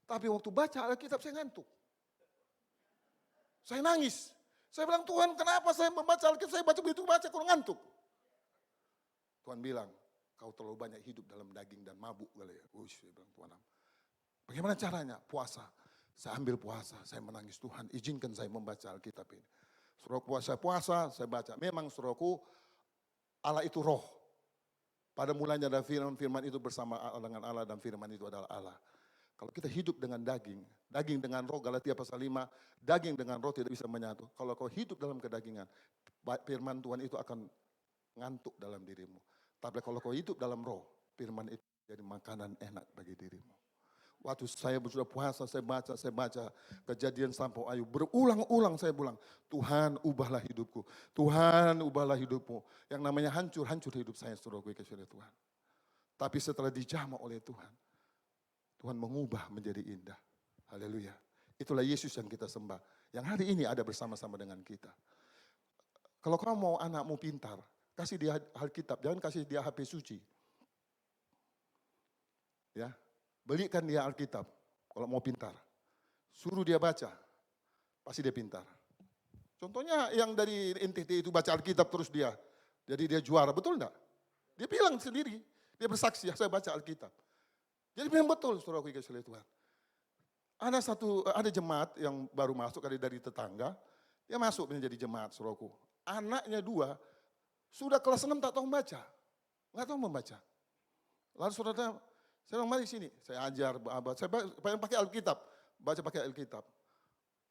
Tapi waktu baca Alkitab saya ngantuk. Saya nangis. Saya bilang, Tuhan kenapa saya membaca Alkitab, saya baca kurang ngantuk. Tuhan bilang, kau terlalu banyak hidup dalam daging dan mabuk kali ya. Saya bilang, Tuhan, bagaimana caranya? Puasa. Saya ambil puasa, saya menangis, Tuhan izinkan saya membaca Alkitab ini. Saudaraku, puasa, saya baca. Memang saudaraku, Allah itu roh. Pada mulanya ada firman itu bersama dengan Allah dan firman itu adalah Allah. Kalau kita hidup dengan daging dengan roh, Galatia pasal 5, daging dengan roh tidak bisa menyatu. Kalau kau hidup dalam kedagingan, firman Tuhan itu akan ngantuk dalam dirimu. Tapi kalau kau hidup dalam roh, firman itu jadi makanan enak bagi dirimu. Waktu saya sudah puasa, saya baca, Kejadian sampai Ayub. Berulang-ulang saya bilang, Tuhan ubahlah hidupku. Tuhan ubahlah hidupmu. Yang namanya hancur hidup saya, saudaraku kasih Tuhan. Tapi setelah dijamah oleh Tuhan, Tuhan mengubah menjadi indah. Haleluya. Itulah Yesus yang kita sembah. Yang hari ini ada bersama-sama dengan kita. Kalau kamu mau anakmu pintar, kasih dia Alkitab, jangan kasih dia HP suci. Ya, belikan dia Alkitab kalau mau pintar. Suruh dia baca, pasti dia pintar. Contohnya yang dari NTT itu baca Alkitab terus jadi dia juara, betul enggak? Dia bilang sendiri, dia bersaksi, saya baca Alkitab. Jadi memang betul, saudaraku kasih Tuhan. Ada jemaat yang baru masuk dari tetangga, dia masuk menjadi jemaat, saudaraku. Anaknya 2, sudah kelas 6 tak tahu membaca, nggak tahu membaca. Lalu saudara, saya bilang mari sini, saya ajar, saya pakai Alkitab, baca pakai Alkitab.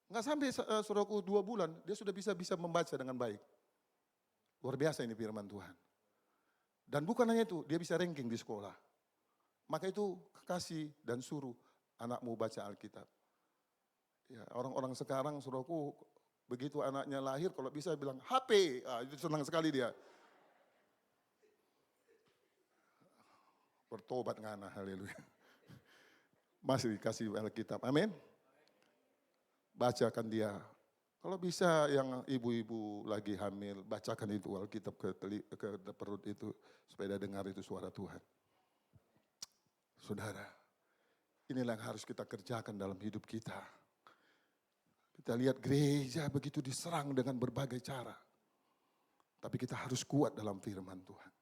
Nggak sampai saudaraku 2 bulan, dia sudah bisa membaca dengan baik. Luar biasa ini firman Tuhan. Dan bukan hanya itu, dia bisa ranking di sekolah. Maka itu kasih dan suruh anakmu baca Alkitab. Ya, orang-orang sekarang saudaraku, begitu anaknya lahir kalau bisa bilang HP, itu senang sekali dia. Bertobat ngana, haleluya. Masih dikasih Alkitab, amin. Bacakan dia. Kalau bisa yang ibu-ibu lagi hamil, bacakan itu Alkitab ke perut itu, supaya dia dengar itu suara Tuhan. Saudara, inilah yang harus kita kerjakan dalam hidup kita. Kita lihat gereja begitu diserang dengan berbagai cara. Tapi kita harus kuat dalam firman Tuhan.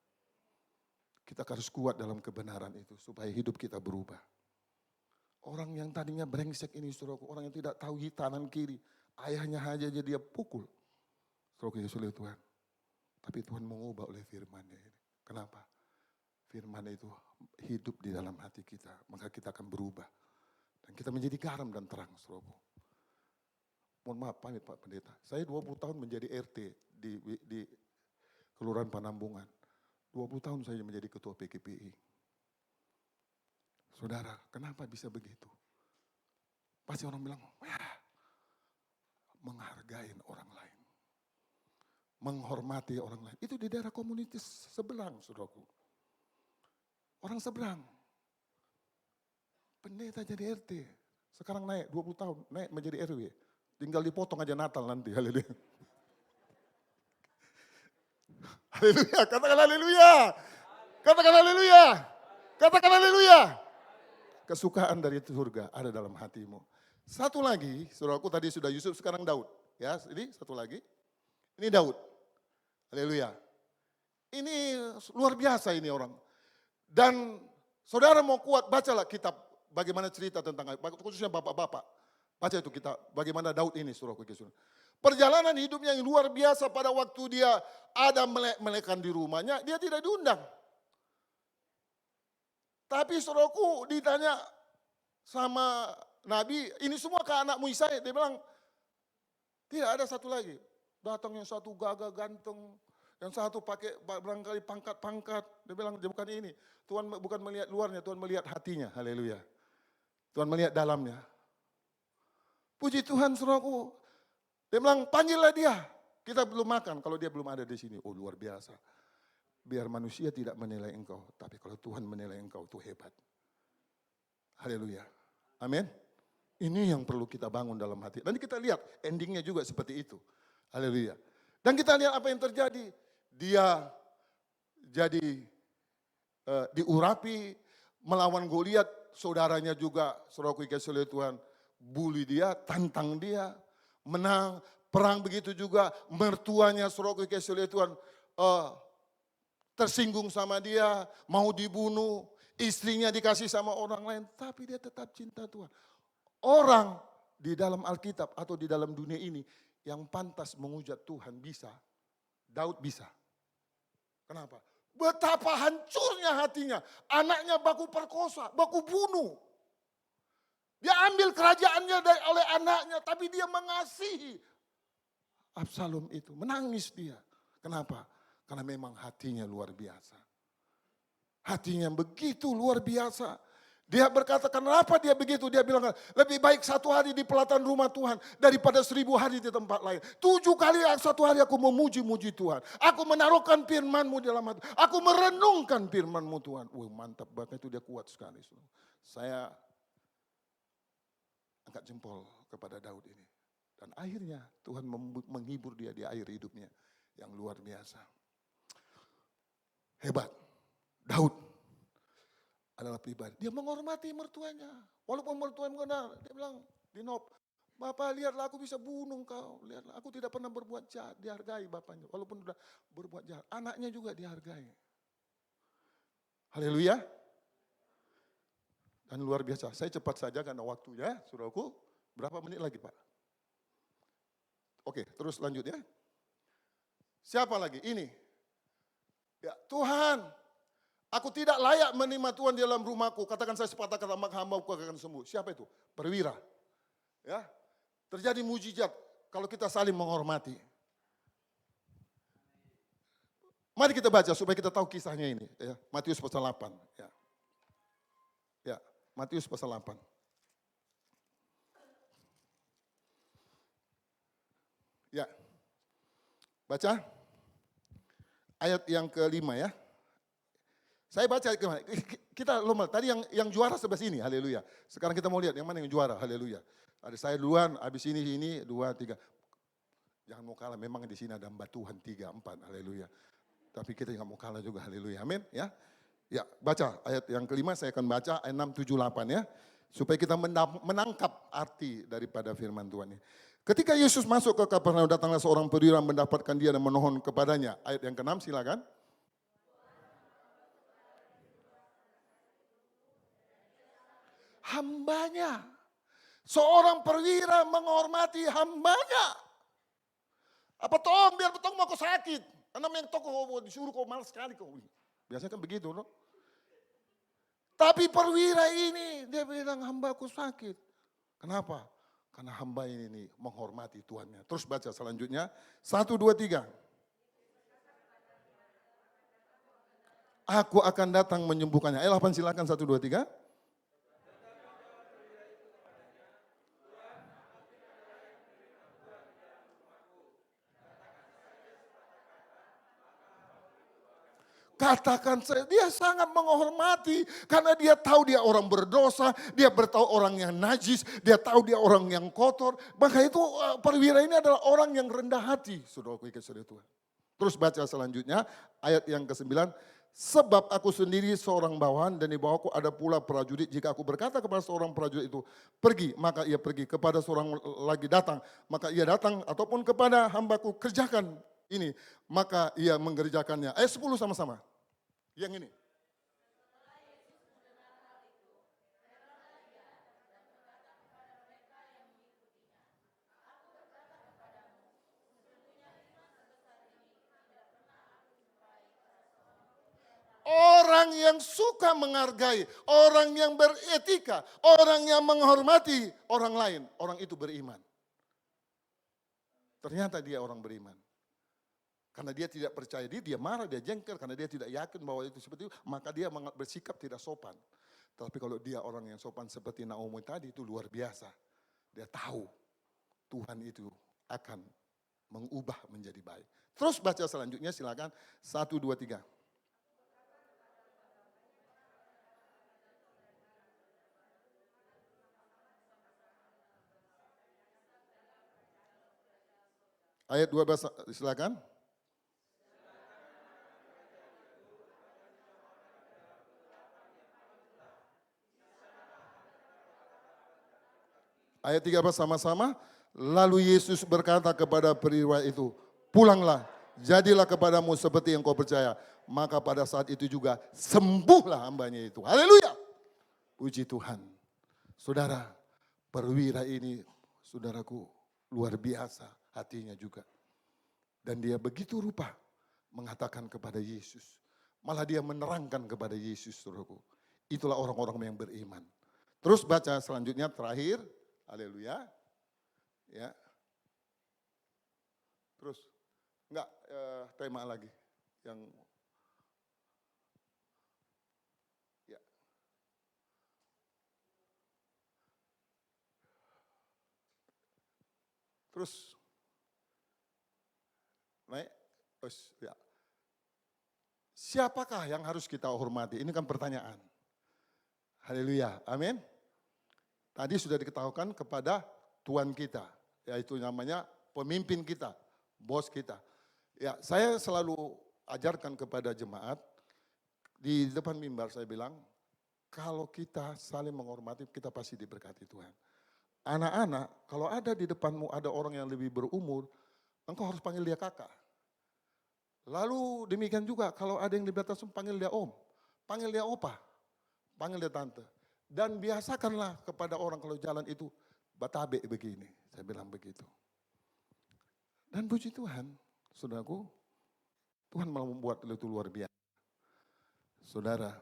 Kita harus kuat dalam kebenaran itu supaya hidup kita berubah. Orang yang tadinya brengsek ini, saudaraku, orang yang tidak tahu kanan kiri, ayahnya aja dia pukul. Saudaraku Yesus Tuhan. Tapi Tuhan mengubah oleh firman-Nya ini. Kenapa? Firman itu hidup di dalam hati kita, maka kita akan berubah. Dan kita menjadi garam dan terang, saudaraku. Mohon maaf Pak Pendeta, saya 20 tahun menjadi RT di Kelurahan Panambungan. 20 tahun saya menjadi ketua PKPI. Saudara, kenapa bisa begitu? Pasti orang bilang, wah, menghargai orang lain. menghormati orang lain. Itu di daerah komunitas seberang, saudaraku. Orang seberang. Pendeta jadi RT. Sekarang naik 20 tahun, naik menjadi RW. Tinggal dipotong aja Natal nanti. Haleluya. Haleluya, katakan haleluya. Katakan haleluya. Katakan haleluya. Kesukaan dari surga ada dalam hatimu. Satu lagi, saudaraku tadi sudah Yusuf, sekarang Daud. Ya, ini satu lagi. Ini Daud. Haleluya. Ini luar biasa ini orang. Dan saudara mau kuat, bacalah kitab bagaimana cerita tentang, khususnya bapak-bapak. Baca itu kitab, bagaimana Daud ini, saudaraku. Perjalanan hidupnya yang luar biasa pada waktu dia ada melekan di rumahnya, dia tidak diundang. Tapi saudaraku ditanya sama Nabi, ini semua ke anakmu Isai. Dia bilang, tidak ada satu lagi. Datang yang satu gagah ganteng, yang satu pakai barangkali pangkat-pangkat. Dia bilang, dia bukan ini. Tuhan bukan melihat luarnya, Tuhan melihat hatinya. Haleluya. Tuhan melihat dalamnya. Puji Tuhan saudaraku. Dia bilang, panggillah dia. Kita belum makan kalau dia belum ada di sini. Oh luar biasa. Biar manusia tidak menilai engkau. Tapi kalau Tuhan menilai engkau itu hebat. Haleluya. Amin. Ini yang perlu kita bangun dalam hati. Dan kita lihat endingnya juga seperti itu. Haleluya. Dan kita lihat apa yang terjadi. Dia jadi diurapi, melawan Goliat. Saudaranya juga, saudaraku dikasihi oleh Tuhan, bully dia, tantang dia, menang. Perang begitu juga, mertuanya saudaraku dikasihi oleh Tuhan, tersinggung sama dia, mau dibunuh. Istrinya dikasih sama orang lain, tapi dia tetap cinta Tuhan. Orang di dalam Alkitab atau di dalam dunia ini yang pantas menghujat Tuhan bisa, Daud bisa. Kenapa? Betapa hancurnya hatinya. Anaknya baku perkosa, baku bunuh. Dia ambil kerajaannya oleh anaknya, tapi dia mengasihi Absalom itu. Menangis dia. Kenapa? Karena memang hatinya luar biasa. Hatinya begitu luar biasa. Dia berkata, kenapa dia begitu? Dia bilang, lebih baik 1 hari di pelataran rumah Tuhan daripada 1000 hari di tempat lain. 7 kali 1 hari aku memuji-muji Tuhan. Aku menaruhkan firman-Mu dalam hati. Aku merenungkan firman-Mu Tuhan. Wah mantap banget itu, dia kuat sekali. Saya angkat jempol kepada Daud ini. Dan akhirnya Tuhan menghibur dia di akhir hidupnya yang luar biasa. Hebat. Daud adalah pribadi. Dia menghormati mertuanya. Walaupun mertuanya benar, dia bilang, Dinop, Bapak lihatlah aku bisa bunuh kau. Lihatlah aku tidak pernah berbuat jahat. Dihargai bapaknya. Walaupun sudah berbuat jahat. Anaknya juga dihargai. Haleluya. Dan luar biasa. Saya cepat saja karena waktunya, saudaraku. Berapa menit lagi Pak? Oke, terus lanjut ya. Siapa lagi? Ini. Ya, Tuhan, aku tidak layak menerima Tuhan di dalam rumahku. Katakan saya sepatah kata hamba aku akan sembuh. Siapa itu? Perwira. Ya, terjadi mujizat kalau kita saling menghormati. Mari kita baca supaya kita tahu kisahnya ini. Ya, Matius pasal 8. Ya, Matius pasal 8. Ya, baca ayat yang ke-5 ya. Saya baca, kita lomba, tadi yang juara sebelah sini, haleluya. Sekarang kita mau lihat yang mana yang juara, haleluya. Ada saya duluan, habis ini, 2, 3. Jangan mau kalah, memang di sini ada hamba Tuhan 3, 4, haleluya. Tapi kita nggak mau kalah juga, haleluya, amin. Ya, ya baca ayat yang ke-5, saya akan baca ayat 6, 7, 8 ya. Supaya kita menangkap arti daripada firman Tuhan ini. Ketika Yesus masuk ke Kapernaum, datanglah seorang perwira mendapatkan dia dan memohon kepadanya. Ayat yang ke-6 silakan. Hambanya. Seorang perwira menghormati hambanya. Apa tong, biar betong mau kau sakit. Karena yang toko disuruh kau malas sekali kau. Biasanya kan begitu, no? Tapi perwira ini dia bilang hambaku sakit. Kenapa? Karena hamba ini menghormati Tuhannya. Terus baca selanjutnya. 1, 2, 3. Aku akan datang menyembuhkannya. Ayat 8 silakan 1, 2, 3. Katakan saya, dia sangat menghormati karena dia tahu dia orang berdosa, dia bertahu orang yang najis, dia tahu dia orang yang kotor. Maka itu perwira ini adalah orang yang rendah hati, saudaraku kasih Tuhan. Terus baca selanjutnya ayat yang ke-9. Sebab aku sendiri seorang bawahan dan di bawahku ada pula prajurit. Jika aku berkata kepada seorang prajurit itu, pergi, maka ia pergi. Kepada seorang lagi datang, maka ia datang. Ataupun kepada hambaku, kerjakan ini, maka ia mengerjakannya. Ayat 10 sama-sama. Yang ini. Orang yang suka menghargai, orang yang beretika, orang yang menghormati orang lain, orang itu beriman. Ternyata dia orang beriman. Karena dia tidak percaya diri, dia marah, dia jengkel, karena dia tidak yakin bahwa itu seperti itu, maka dia bersikap tidak sopan. Tapi kalau dia orang yang sopan seperti Naomi tadi, itu luar biasa. Dia tahu Tuhan itu akan mengubah menjadi baik. Terus baca selanjutnya silakan, 1, 2, 3. Ayat 12 silakan. Ayat 13 sama-sama. Lalu Yesus berkata kepada perwira itu, pulanglah, jadilah kepadamu seperti yang kau percaya. Maka pada saat itu juga sembuhlah hambanya itu. Haleluya. Puji Tuhan. Saudara, perwira ini, saudaraku, luar biasa hatinya juga. Dan dia begitu rupa mengatakan kepada Yesus. Malah dia menerangkan kepada Yesus, saudaraku. Itulah orang-orang yang beriman. Terus baca selanjutnya terakhir. Haleluya. Ya. Terus enggak tema lagi yang ya. Terus naik. Terus ya. Siapakah yang harus kita hormati? Ini kan pertanyaan. Haleluya. Amin. Tadi sudah diketahukan kepada Tuhan kita, yaitu namanya pemimpin kita, bos kita. Ya, saya selalu ajarkan kepada jemaat, di depan mimbar saya bilang, kalau kita saling menghormati, kita pasti diberkati Tuhan. Anak-anak, kalau ada di depanmu ada orang yang lebih berumur, engkau harus panggil dia kakak. Lalu demikian juga, kalau ada yang di atasmu, panggil dia om, panggil dia opa, panggil dia tante. Dan biasakanlah kepada orang kalau jalan itu batabe begini. Saya bilang begitu. Dan puji Tuhan, saudaraku, Tuhan malah membuat itu luar biasa. Saudara,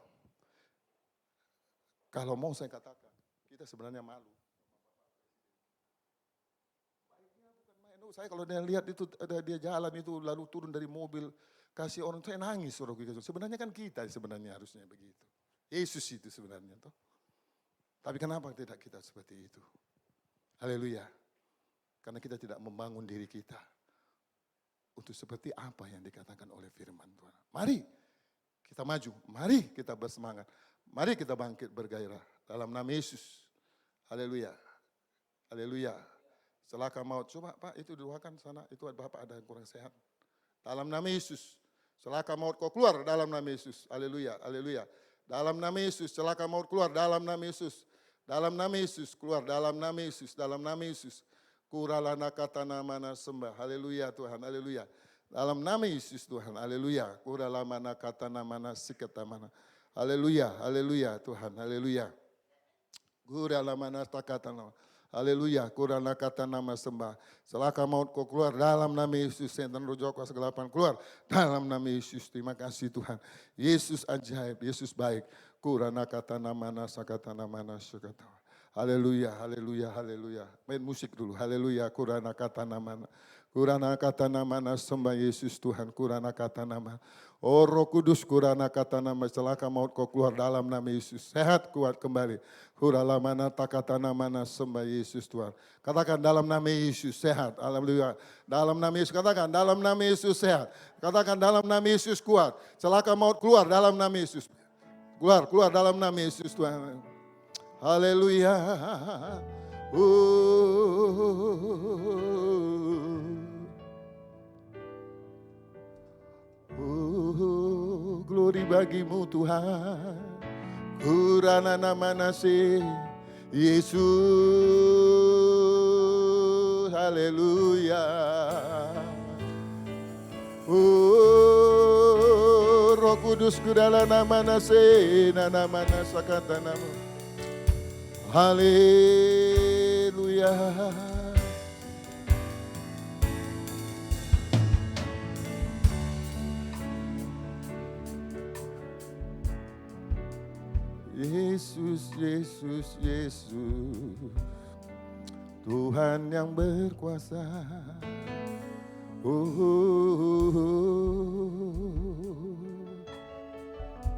kalau mau saya katakan, kita sebenarnya malu. Baiknya bukan main. Saya kalau dia lihat itu, ada dia jalan itu lalu turun dari mobil, kasih orang, saya nangis. Saudaraku. Sebenarnya kan kita sebenarnya harusnya begitu. Yesus itu sebenarnya. Toh. Tapi kenapa tidak kita seperti itu? Haleluya. Karena kita tidak membangun diri kita untuk seperti apa yang dikatakan oleh firman Tuhan. Mari kita maju, mari kita bersemangat, mari kita bangkit bergairah dalam nama Yesus. Haleluya. Haleluya. Celaka maut. Coba Pak itu doakan sana, itu Bapak ada yang kurang sehat. Dalam nama Yesus. Celaka maut kau keluar dalam nama Yesus. Haleluya. Haleluya. Dalam nama Yesus, celaka maut keluar dalam nama Yesus. Dalam nama Yesus, keluar dalam nama Yesus, dalam nama Yesus. Kuralana kata namana sembah, haleluya Tuhan, haleluya. Dalam nama Yesus Tuhan, haleluya. Kuralana kata namana sikata mana. Haleluya, haleluya Tuhan, haleluya. Kuralana kata nama. Haleluya, kurana kata nama sembah. Celaka maut kau keluar dalam nama Yesus. Setan roh jahat kegelapan keluar dalam nama Yesus. Terima kasih Tuhan. Yesus ajaib, Yesus baik. Kurana kata nama sakata nama sakata. Haleluya, haleluya, haleluya. Main musik dulu. Haleluya, kurana kata nama. Kurana kata nama sembah Yesus Tuhan, kurana kata nama. Oh Roh Kudus, kurana kata nama, celaka maut kau keluar dalam nama Yesus. Sehat kuat kembali. Kurala mana takata nama sembah Yesus Tuhan. Katakan dalam nama Yesus sehat. Alhamdulillah. Dalam nama Yesus, katakan dalam nama Yesus sehat. Katakan dalam nama Yesus kuat. Celaka maut keluar dalam nama Yesus. Keluar dalam nama Yesus Tuhan. Haleluya. Glory bagimu Tuhan. Kurana nama nasi Yesus. Haleluya. Roh Kudus kudala nama nasi nama nasa kata nama. Haleluya. Yesus, Yesus, Yesus, Tuhan yang berkuasa.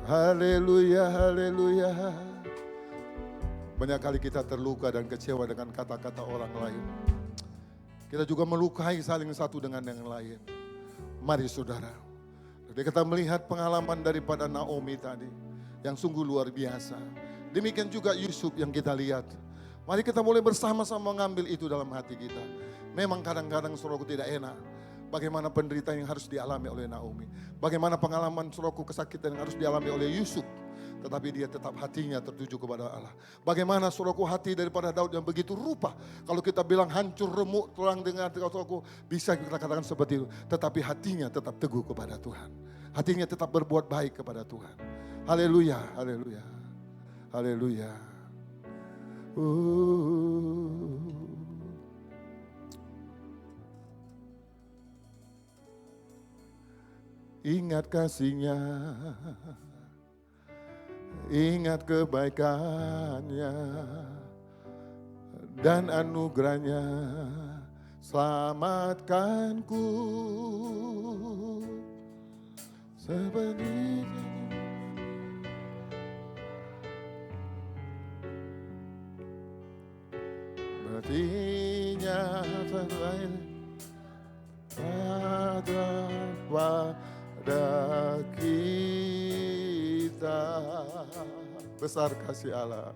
Haleluya, haleluya. Banyak kali kita terluka dan kecewa dengan kata-kata orang lain. Kita juga melukai saling satu dengan yang lain. Mari saudara, jadi kita melihat pengalaman daripada Naomi tadi yang sungguh luar biasa. Demikian juga Yusuf yang kita lihat. Mari kita mulai bersama-sama mengambil itu dalam hati kita. Memang kadang-kadang saudaraku tidak enak. Bagaimana penderitaan yang harus dialami oleh Naomi. Bagaimana pengalaman saudaraku kesakitan yang harus dialami oleh Yusuf. Tetapi dia tetap hatinya tertuju kepada Allah. Bagaimana saudaraku hati daripada Daud yang begitu rupa. Kalau kita bilang hancur remuk tulang dengan saudaraku, bisa kita katakan seperti itu. Tetapi hatinya tetap teguh kepada Tuhan. Hatinya tetap berbuat baik kepada Tuhan. Haleluya, haleluya, haleluya. Ingat kasihnya, ingat kebaikannya, dan anugerahnya, selamatkanku seperti berartinya selain ada pada kita. Besar kasih Allah,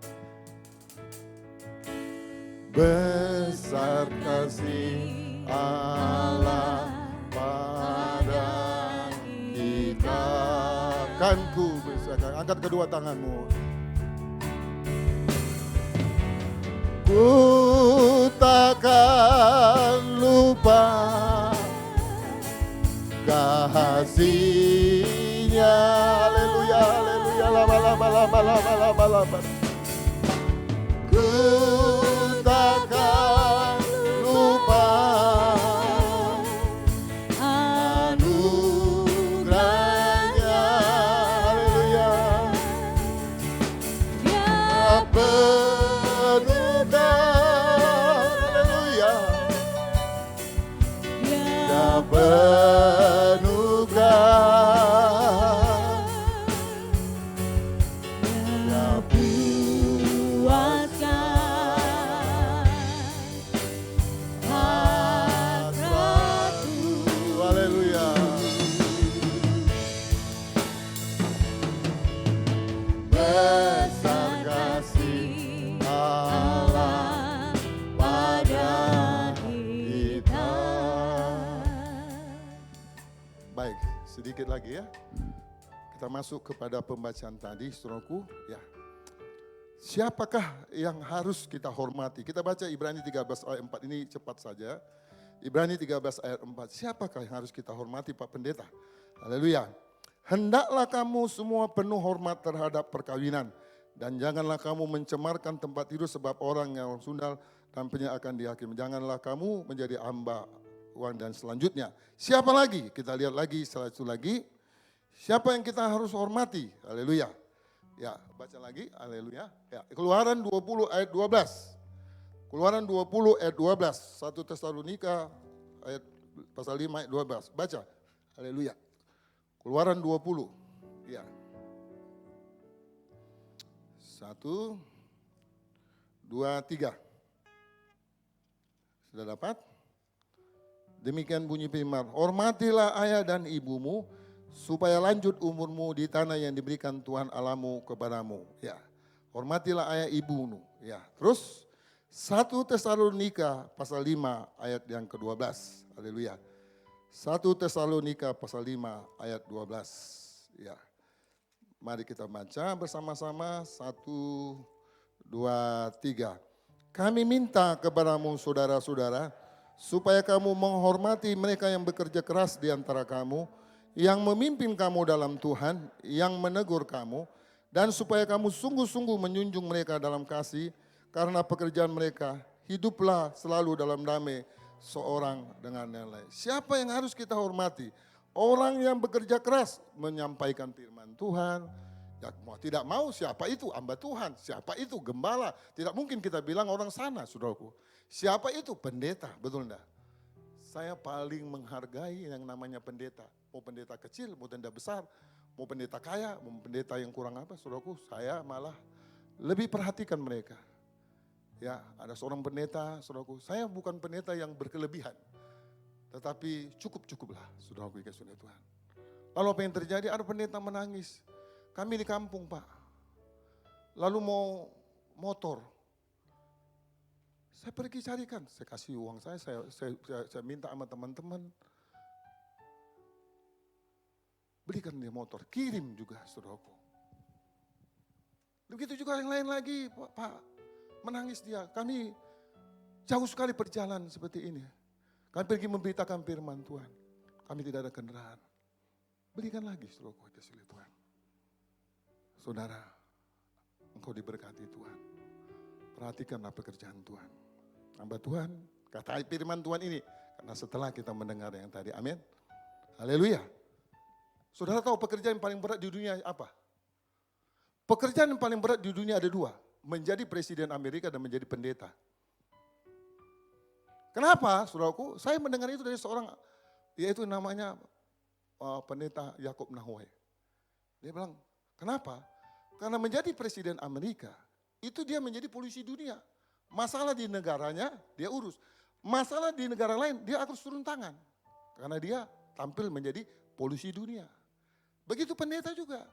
besar kasih Allah pada kita. Kan ku bisa, angkat kedua tanganmu. Ku takkan lupa kasihnya. Haleluya, haleluya, lama, lama, lama, lama, lama, lama. Ku takkan lupa anugerahnya. Haleluya. Dia penuhkan, dia puaskan hasratku. Haleluya. Besar kasih Allah pada kita. Baik, sedikit lagi ya. Kita masuk kepada pembacaan tadi, saudaraku. Ya. Siapakah yang harus kita hormati? Kita baca Ibrani 13 ayat 4 ini cepat saja. Ibrani 13 ayat 4. Siapakah yang harus kita hormati, Pak Pendeta? Haleluya. Hendaklah kamu semua penuh hormat terhadap perkawinan. Dan janganlah kamu mencemarkan tempat tidur sebab orang yang sundal dan penyak akan dihakimi. Janganlah kamu menjadi hamba uang dan selanjutnya. Siapa lagi? Kita lihat lagi setelah itu lagi. Siapa yang kita harus hormati? Haleluya. Ya, baca lagi. Haleluya. Ya, Keluaran 20 ayat 12. Keluaran 20 ayat 12. 1 Tesalonika ayat pasal 5 ayat 12. Baca. Haleluya. Keluaran 20. Ya. 1, 2, 3. Sudah dapat? Demikian bunyi firman, hormatilah ayah dan ibumu, supaya lanjut umurmu di tanah yang diberikan Tuhan Allahmu kepadamu. Ya, hormatilah ayah ibumu. Ya, terus 1 Tesalonika pasal 5 ayat yang ke-12. Haleluya. 1 Tesalonika pasal 5 ayat 12. Ya. Mari kita baca bersama-sama. 1, 2, 3. Kami minta kepadamu saudara-saudara, supaya kamu menghormati mereka yang bekerja keras di antara kamu, yang memimpin kamu dalam Tuhan, yang menegur kamu, dan supaya kamu sungguh-sungguh menjunjung mereka dalam kasih, karena pekerjaan mereka, hiduplah selalu dalam damai seorang dengan yang lain. Siapa yang harus kita hormati? Orang yang bekerja keras menyampaikan firman Tuhan. Ya, mau tidak mau siapa itu? Hamba Tuhan. Siapa itu? Gembala. Tidak mungkin kita bilang orang sana, saudaraku. Siapa itu? Pendeta, betul enggak? Saya paling menghargai yang namanya pendeta. Mau pendeta kecil, mau pendeta besar, mau pendeta kaya, mau pendeta yang kurang apa, saudaraku. Saya malah lebih perhatikan mereka. Ya, ada seorang pendeta, saudaraku. Saya bukan pendeta yang berkelebihan. Tetapi cukup-cukuplah, saudaraku dikasih oleh Tuhan. Lalu apa yang terjadi? Ada pendeta menangis. Kami di kampung, Pak. Lalu mau motor. Saya pergi carikan, saya kasih uang saya minta sama teman-teman. Belikan dia motor, kirim juga, saudaraku. Begitu juga yang lain lagi, Pak. Menangis dia. Kami jauh sekali perjalanan seperti ini. Kami pergi memberitakan firman Tuhan. Kami tidak ada kendaraan. Belikan lagi, saudaraku, kasih oleh Tuhan. Saudara, engkau diberkati Tuhan. Perhatikanlah pekerjaan Tuhan. Hamba Tuhan, kata firman Tuhan ini. Karena setelah kita mendengar yang tadi, amin. Haleluya. Saudara tahu pekerjaan yang paling berat di dunia apa? Pekerjaan yang paling berat di dunia ada dua. Menjadi presiden Amerika dan menjadi pendeta. Kenapa, saudaraku? Saya mendengar itu dari seorang, yaitu namanya pendeta Yakob Nahoe. Dia bilang, kenapa? Karena menjadi presiden Amerika, itu dia menjadi polisi dunia. Masalah di negaranya, dia urus. Masalah di negara lain, dia harus turun tangan. Karena dia tampil menjadi polisi dunia. Begitu pendeta juga.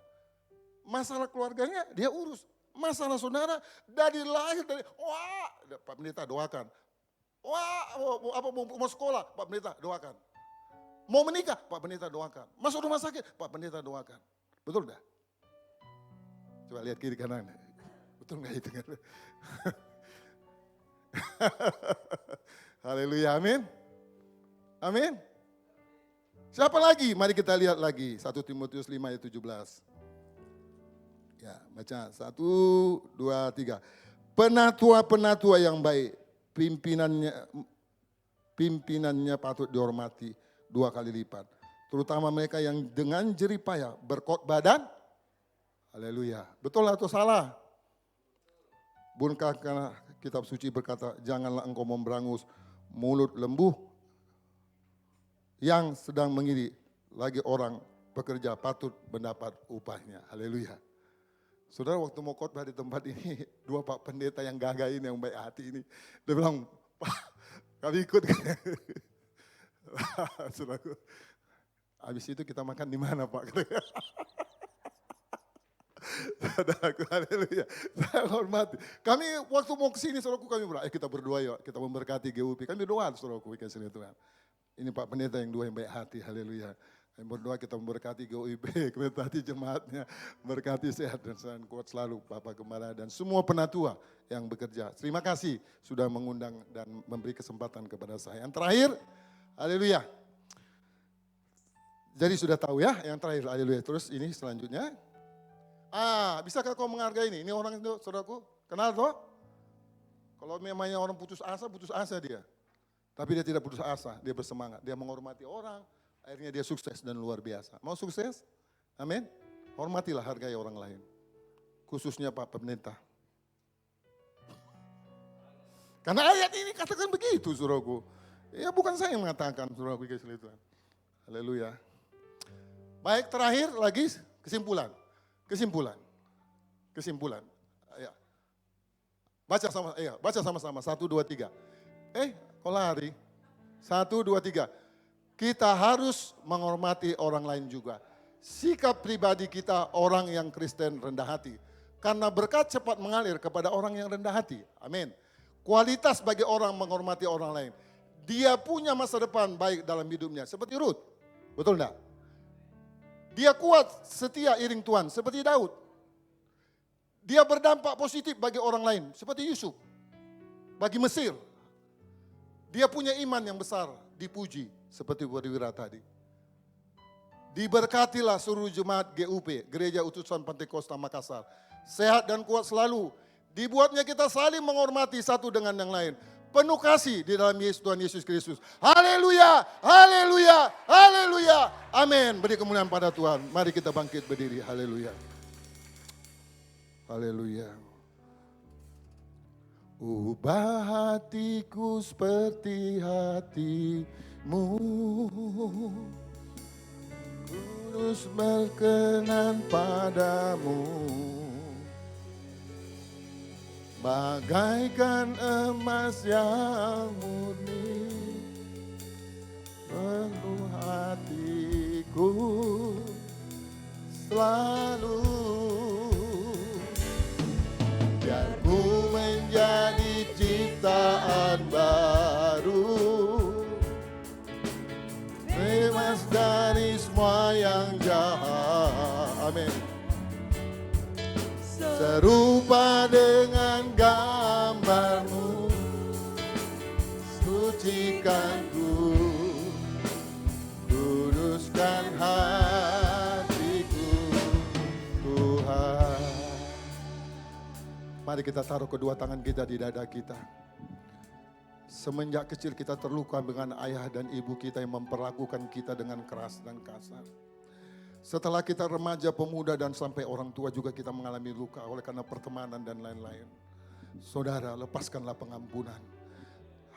Masalah keluarganya, dia urus. Masalah saudara, dari lahir, wah, Pak Pendeta doakan. Wah, mau sekolah, Pak Pendeta doakan. Mau menikah, Pak Pendeta doakan. Masuk rumah sakit, Pak Pendeta doakan. Betul enggak? Coba lihat kiri kanan. Betul enggak itu? Haleluya, amin. Amin. Siapa lagi? Mari kita lihat lagi. 1 Timotius 5 ayat 17. Ya, baca. 1, 2, 3. Penatua-penatua yang baik, pimpinannya patut dihormati 2 kali lipat. Terutama mereka yang dengan jerih payah berkhotbah dan haleluya. Betul atau salah? Bukankah kitab suci berkata, janganlah engkau memberangus mulut lembu yang sedang mengiri, lagi orang pekerja patut mendapat upahnya. Haleluya. Saudara, waktu mau khotbah di tempat ini, 2 Pak Pendeta yang gagah ini, yang baik hati ini, dia bilang, Pak, kami ikut. Saudaraku, habis itu kita makan di mana, Pak? Saudaraku, haleluya. Saya hormati. Kami waktu mau ke sini, saudaraku, kami bilang, kita berdoa yuk, kita memberkati GUP. Kami doa, saudaraku, kasih Tuhan. Ini Pak Pendeta yang 2 yang baik hati, haleluya. Kami berdoa kita memberkati GUP, memberkati jemaatnya, berkati sehat dan kuat selalu Bapak Gembala dan semua penatua yang bekerja. Terima kasih sudah mengundang dan memberi kesempatan kepada saya. Yang terakhir, haleluya. Jadi sudah tahu ya, yang terakhir, haleluya. Terus ini selanjutnya. Bisakah kau menghargai ini? Ini orang itu, saudaraku, kenal toh? Kalau memangnya orang putus asa dia. Tapi dia tidak putus asa, dia bersemangat. Dia menghormati orang, akhirnya dia sukses dan luar biasa. Mau sukses? Amin. Hormatilah, hargai orang lain. Khususnya Pak Pendeta. Karena ayat ini katakan begitu, saudaraku. Ya bukan saya yang mengatakan, saudara aku kasih Tuhan. Haleluya. Baik, terakhir lagi kesimpulan. Kesimpulan. Ya. Baca sama-sama. 1, 2, 3. Kok lari? 1, 2, 3. Kita harus menghormati orang lain juga. Sikap pribadi kita orang yang Kristen rendah hati. Karena berkat cepat mengalir kepada orang yang rendah hati. Amin. Kualitas bagi orang menghormati orang lain. Dia punya masa depan baik dalam hidupnya. Seperti Ruth. Betul enggak? Dia kuat, setia iring Tuhan. Seperti Daud. Dia berdampak positif bagi orang lain. Seperti Yusuf. Bagi Mesir. Dia punya iman yang besar. Dipuji. Seperti Perwira tadi. Diberkatilah seluruh jemaat GUP. Gereja Utusan Pentakosta Makassar. Sehat dan kuat selalu. Dibuatnya kita saling menghormati satu dengan yang lain. Penuh kasih di dalam Tuhan Yesus Kristus. Haleluya, haleluya, haleluya. Amin. Beri kemuliaan pada Tuhan. Mari kita bangkit berdiri. Haleluya. Haleluya. Ubah hatiku seperti hatimu. Kudus berkenan padamu. Bagaikan emas yang murni, penuh hatiku selalu. Biar ku menjadi ciptaan baru, bebas dari semua yang jahat. Amin. Serupa dengan gambarmu, sucikan ku, kuduskan hatiku, Tuhan. Mari kita taruh kedua tangan kita di dada kita. Semenjak kecil kita terluka dengan ayah dan ibu kita yang memperlakukan kita dengan keras dan kasar. Setelah kita remaja, pemuda, dan sampai orang tua juga kita mengalami luka oleh karena pertemanan dan lain-lain. Saudara, lepaskanlah pengampunan.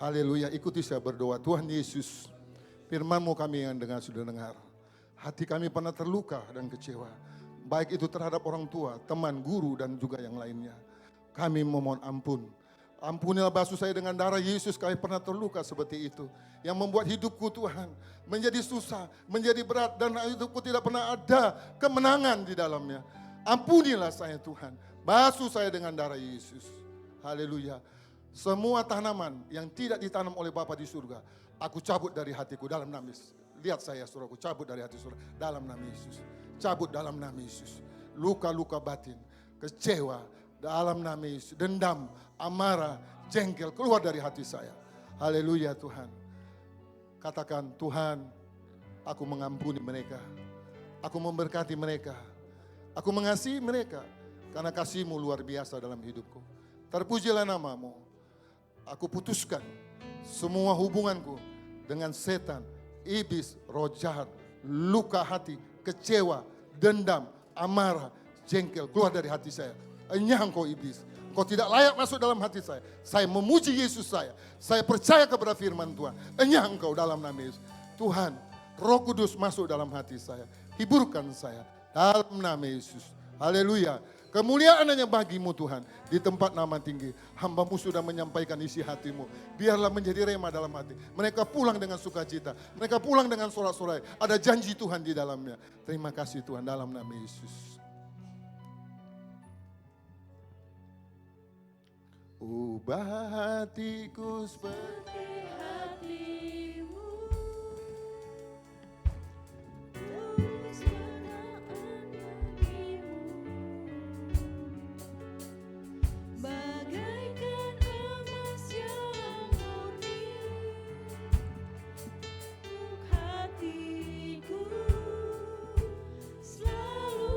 Haleluya, ikuti saya berdoa. Tuhan Yesus, firman-Mu kami yang sudah dengar. Hati kami pernah terluka dan kecewa. Baik itu terhadap orang tua, teman, guru, dan juga yang lainnya. Kami memohon ampun. Ampunilah basuh saya dengan darah Yesus, kami pernah terluka seperti itu. Yang membuat hidupku Tuhan menjadi susah, menjadi berat, dan hidupku tidak pernah ada kemenangan di dalamnya. Ampunilah saya Tuhan, basuh saya dengan darah Yesus. Haleluya. Semua tanaman yang tidak ditanam oleh Bapa di surga, aku cabut dari hatiku dalam nama Yesus. Lihat saya saudaraku, cabut dari hati saudara dalam nama Yesus. Cabut dalam nama Yesus. Luka-luka batin, kecewa dalam nama Yesus. Dendam, amarah, jengkel keluar dari hati saya. Haleluya Tuhan. Katakan, Tuhan, aku mengampuni mereka. Aku memberkati mereka. Aku mengasihi mereka. Karena kasih-Mu luar biasa dalam hidupku. Terpujilah nama-Mu. Aku putuskan semua hubunganku dengan setan, iblis, roh jahat, luka hati, kecewa, dendam, amarah, jengkel keluar dari hati saya. Enyah engkau iblis. Kau tidak layak masuk dalam hati saya. Saya memuji Yesus saya. Saya percaya kepada firman Tuhan. Enyah engkau dalam nama Yesus. Tuhan, Roh Kudus masuk dalam hati saya. Hiburkan saya dalam nama Yesus. Haleluya. Kemuliaan hanya bagimu Tuhan. Di tempat nama tinggi. Hamba-Mu sudah menyampaikan isi hatimu. Biarlah menjadi rema dalam hati. Mereka pulang dengan sukacita. Mereka pulang dengan sorak-sorai. Ada janji Tuhan di dalamnya. Terima kasih Tuhan dalam nama Yesus. Ubah hatiku seperti hatimu, tulus berdoa bagimu, bagaikan emas yang murni, untuk hatiku selalu.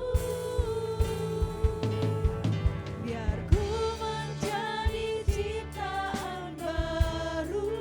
Biar ku menjadi ciptaan baru,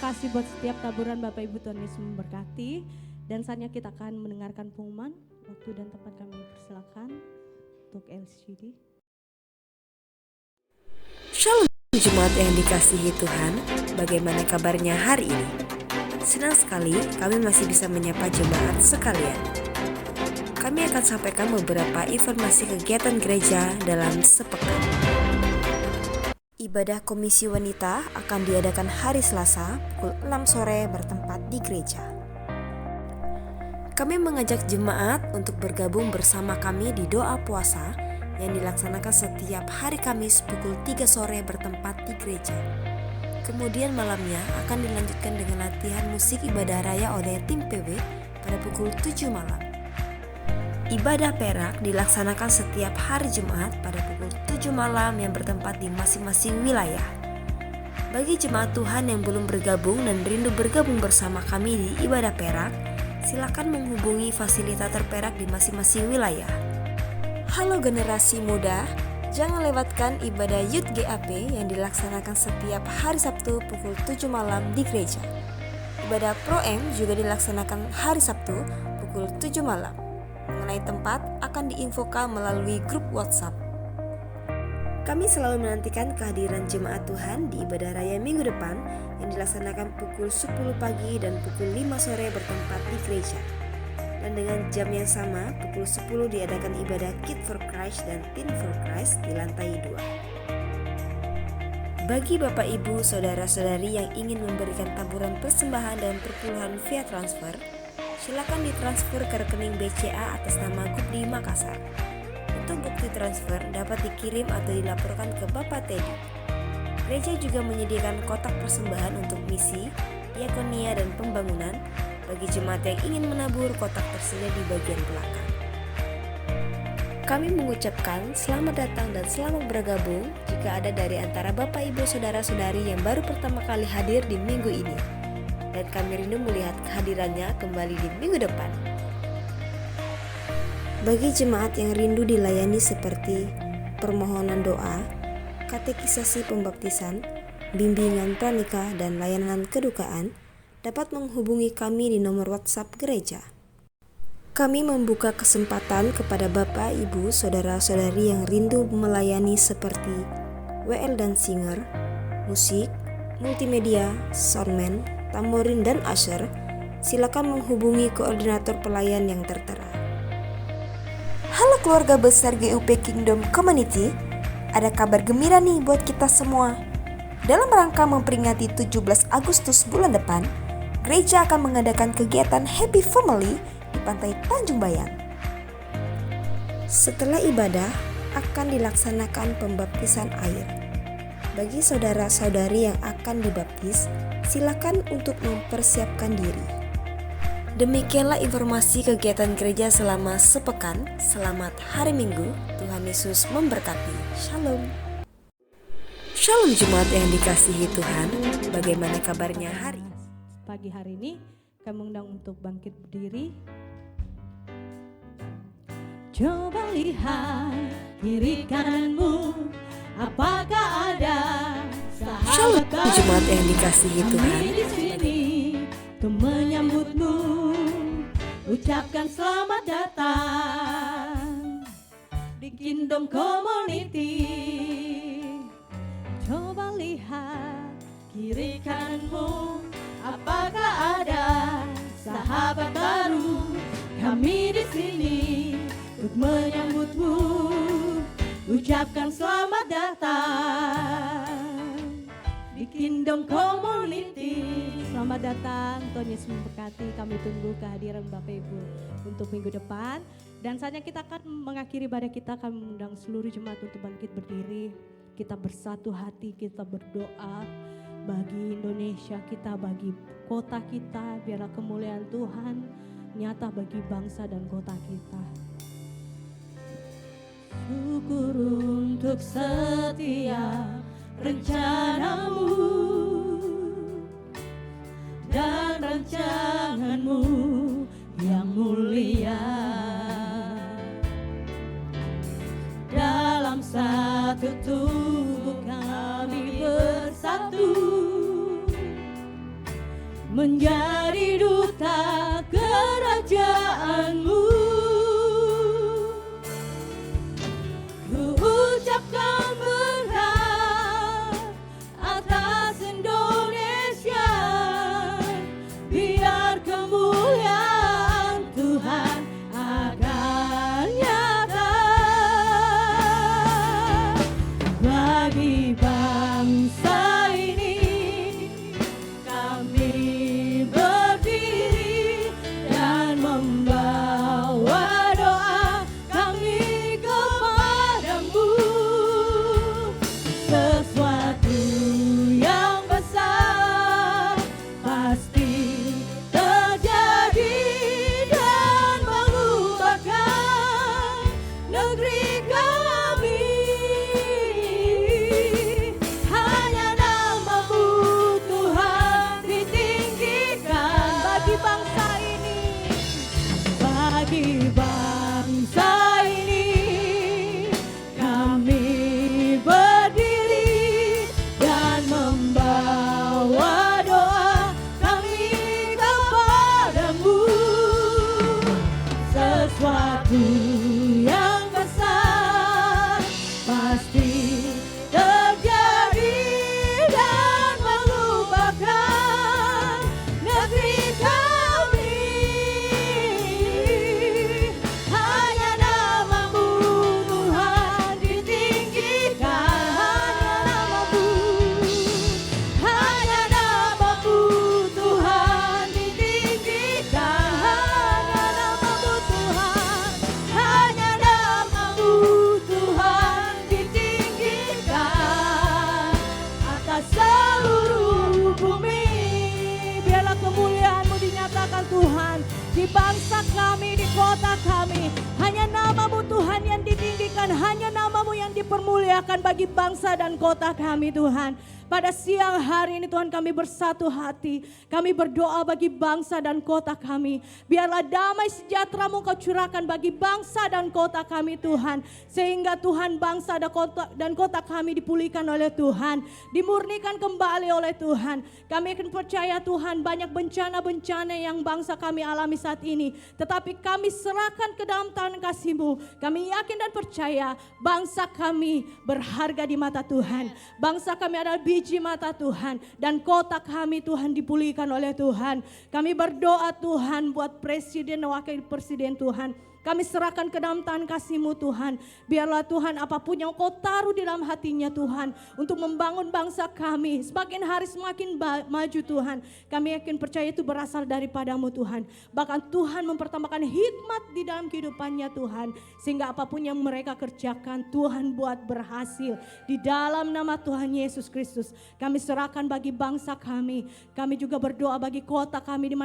kasih buat setiap taburan Bapak Ibu, Tuhan Yesus memberkati. Dan saatnya kita akan mendengarkan pengumuman. Waktu dan tempat kami persilakan untuk LCD. Shalom Jemaat yang dikasihi Tuhan, bagaimana kabarnya hari ini? Senang sekali kami masih bisa menyapa jemaat sekalian. Kami akan sampaikan beberapa informasi kegiatan gereja dalam sepekan. Ibadah Komisi Wanita akan diadakan hari Selasa pukul 6 sore bertempat di gereja. Kami mengajak jemaat untuk bergabung bersama kami di doa puasa yang dilaksanakan setiap hari Kamis pukul 3 sore bertempat di gereja. Kemudian malamnya akan dilanjutkan dengan latihan musik ibadah raya oleh tim PW pada pukul 7 malam. Ibadah perak dilaksanakan setiap hari Jumat pada pukul 7 malam yang bertempat di masing-masing wilayah. Bagi jemaat Tuhan yang belum bergabung dan rindu bergabung bersama kami di ibadah perak, silakan menghubungi fasilitator perak di masing-masing wilayah. Halo generasi muda, jangan lewatkan ibadah Youth GAP yang dilaksanakan setiap hari Sabtu pukul 7 malam di gereja. Ibadah Pro-M juga dilaksanakan hari Sabtu pukul 7 malam. Mengenai tempat akan diinfokan melalui grup WhatsApp. Kami selalu menantikan kehadiran jemaat Tuhan di ibadah raya minggu depan yang dilaksanakan pukul 10 pagi dan pukul 5 sore bertempat di gereja. Dan dengan jam yang sama, pukul 10 diadakan ibadah Kid for Christ dan Teen for Christ di lantai 2. Bagi Bapak Ibu, Saudara-saudari yang ingin memberikan taburan persembahan dan perpuluhan via transfer, silakan ditransfer ke rekening BCA atas nama Gubdi Makassar. Untuk bukti transfer dapat dikirim atau dilaporkan ke Bapak Teddy. Gereja juga menyediakan kotak persembahan untuk misi, diakonia dan pembangunan. Bagi jemaat yang ingin menabur, kotak tersedia di bagian belakang. Kami mengucapkan selamat datang dan selamat bergabung jika ada dari antara Bapak Ibu Saudara-saudari yang baru pertama kali hadir di minggu ini. Dan kami rindu melihat kehadirannya kembali di minggu depan. Bagi jemaat yang rindu dilayani seperti permohonan doa, katekisasi pembaptisan, bimbingan pranikah, dan layanan kedukaan, dapat menghubungi kami di nomor WhatsApp gereja. Kami membuka kesempatan kepada Bapak, Ibu, Saudara-saudari yang rindu melayani seperti WL dan singer, musik, multimedia, soundman, tamborin, dan usher. Silakan menghubungi koordinator pelayan yang tertera. Halo keluarga besar GUP Kingdom Community, ada kabar gembira nih buat kita semua. Dalam rangka memperingati 17 Agustus bulan depan, gereja akan mengadakan kegiatan Happy Family di Pantai Tanjung Bayang. Setelah ibadah, akan dilaksanakan pembaptisan air. Bagi saudara-saudari yang akan dibaptis, silakan untuk mempersiapkan diri. Demikianlah informasi kegiatan gereja selama sepekan. Selamat hari Minggu, Tuhan Yesus memberkati. Shalom. Shalom jemaat yang dikasihi Tuhan, bagaimana kabarnya hari? Pagi hari ini kami mengundang untuk bangkit berdiri. Coba lihat kiri kananmu, apakah ada Shalom sahabat jemaat yang dikasihi Tuhan. kami di sini untuk menyambutmu, ucapkan selamat datang di Kingdom Community. Coba lihat kiri kananmu, apakah ada sahabat baru? Kami di sini untuk menyambutmu, ucapkan selamat datang di Kingdom Community. Selamat datang, Tuhan Yesus memberkati. Kami tunggu kehadiran Bapak Ibu untuk minggu depan. Dan saatnya kita akan mengakhiri ibadah kita. Kami mengundang seluruh jemaat untuk bangkit berdiri. Kita bersatu hati, kita berdoa bagi Indonesia kita, bagi kota kita. Biarlah kemuliaan Tuhan nyata bagi bangsa dan kota kita. Syukur untuk setiap rencanamu dan rancanganmu yang mulia. Dalam satu tubuh kami bersatu menjadi duta kerajaanmu. Ku ucapkan berkat atas Indonesia, biar kemuliaan Tuhan akan nyata bagi bangsa ini. Kami berdiri dan membawa doa kami kepadamu. Sesuatu yang besar pasti terjadi dan mengubahkan negeri kami. Hanya namamu Tuhan ditinggikan bagi bangsa ini, bagi bangsa ini. Kami berdiri dan membawa doa kami kepadamu. Sesuatu yang besar pasti terjadi dan mengubahkan negeri kami. Hanya namamu Tuhan ditinggikan. Hanya namamu Tuhan ditinggikan. Hanya namamu Tuhan ditinggikan atas seluruh bumi. Biarlah kemuliaan-Mu dinyatakan Tuhan di bangsa kami, di kota kami. Hanya namamu Tuhan yang ditinggikan, hanya namamu yang dipermuliakan bagi bangsa dan kota kami Tuhan. Pada siang hari ini Tuhan kami bersatu hati, kami berdoa bagi bangsa dan kota kami. Biarlah damai sejahtera-Mu Kau curahkan bagi bangsa dan kota kami Tuhan. Sehingga Tuhan bangsa dan kota kami dipulihkan oleh Tuhan, dimurnikan kembali oleh Tuhan. Kami akan percaya Tuhan banyak bencana-bencana yang bangsa kami alami saat ini. Tetapi kami serahkan ke dalam tangan kasih-Mu. Kami yakin dan percaya bangsa kami berharga di mata Tuhan. Bangsa kami adalah biji mata Tuhan, dan kota kami Tuhan dipulihkan oleh Tuhan. Kami berdoa Tuhan buat presiden dan wakil presiden Tuhan. Kami serahkan ke dalam tangan kasih-Mu Tuhan. Biarlah Tuhan apapun yang Kau taruh di dalam hatinya Tuhan untuk membangun bangsa kami. Semakin hari semakin maju Tuhan. Kami yakin percaya itu berasal daripada-Mu Tuhan. Bahkan Tuhan mempertambahkan hikmat di dalam kehidupannya Tuhan. Sehingga apapun yang mereka kerjakan Tuhan buat berhasil. Di dalam nama Tuhan Yesus Kristus. Kami serahkan bagi bangsa kami. Kami juga berdoa bagi kota kami